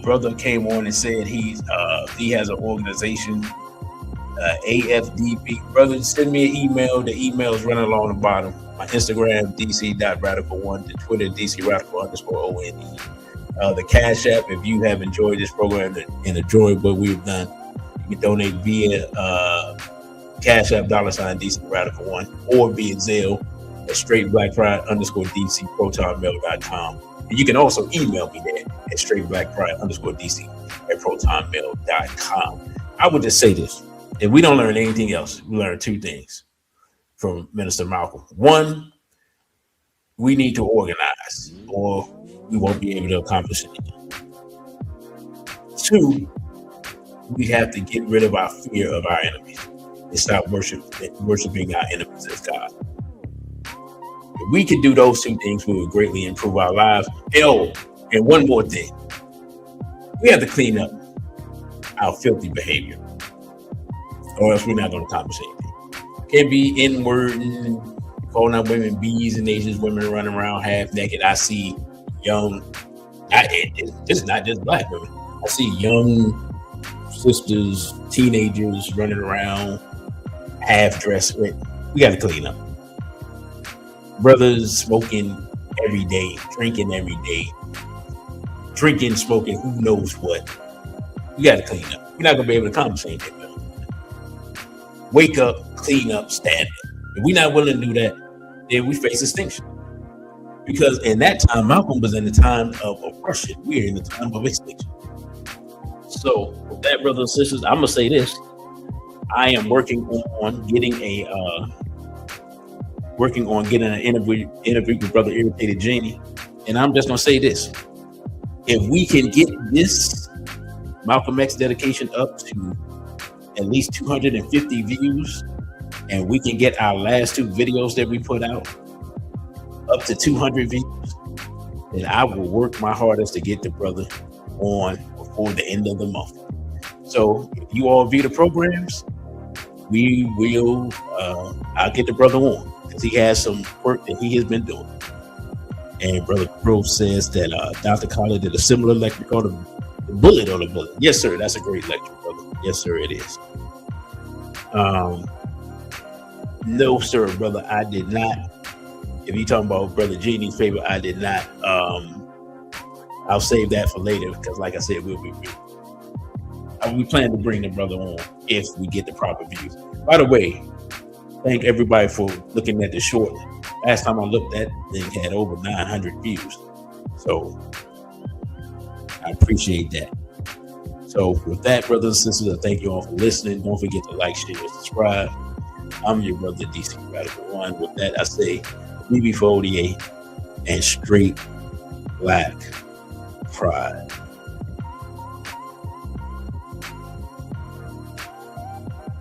Brother came on and said he has an organization, AFDP. Brother, send me an email. The email is running along the bottom. My Instagram, dc.radical1, the Twitter, dcradical_ONE. The Cash App, if you have enjoyed this program and enjoyed what we've done, you can donate via Cash App, $DC Radical1, or via Zelle, at straightblackpride_DC@protonmail.com. And you can also email me there at straightblackpride_DC@protonmail.com. I would just say this. If we don't learn anything else, we learn two things from Minister Malcolm. One, we need to organize or we won't be able to accomplish anything. Two, we have to get rid of our fear of our enemies and stop worshiping our enemies as God. If we could do those two things, we would greatly improve our lives. And one more thing. We have to clean up our filthy behavior, or else we're not going to accomplish anything. Can't be N-word and calling out women B's and Asians, women running around half naked. I see young, this is not just black women. I see young sisters, teenagers running around half dressed. We got to clean up. Brothers smoking every day, drinking every day, drinking, smoking, who knows what. We got to clean up. We're not going to be able to accomplish anything. Wake up, clean up, stand up. If we're not willing to do that, then we face extinction. Because in that time, Malcolm was in the time of oppression. We're in the time of extinction. So with that, brothers and sisters, I'm going to say this. I am working on getting an interview with Brother Irritated Genie. And I'm just going to say this. If we can get this Malcolm X dedication up to at least 250 views, and we can get our last two videos that we put out up to 200 views, then I will work my hardest to get the brother on before the end of the month. So if you all view the programs, we will, I'll get the brother on because he has some work that he has been doing. And Brother Grove says that Dr. Collar did a similar lecture called The Bullet on the Bullet. Yes, sir. That's a great lecture, brother. Yes, sir, it is. No, sir, brother. I did not. If you're talking about Brother Genie's favor, I did not. I'll save that for later because, like I said, we plan to bring the brother on if we get the proper views. By the way, thank everybody for looking at the short. Last time I looked, that thing had over 900 views. So I appreciate that. So with that, brothers and sisters, I thank you all for listening. Don't forget to like, share, and subscribe. I'm your brother, DC Radical One. With that, I say BB4ODA and straight black pride.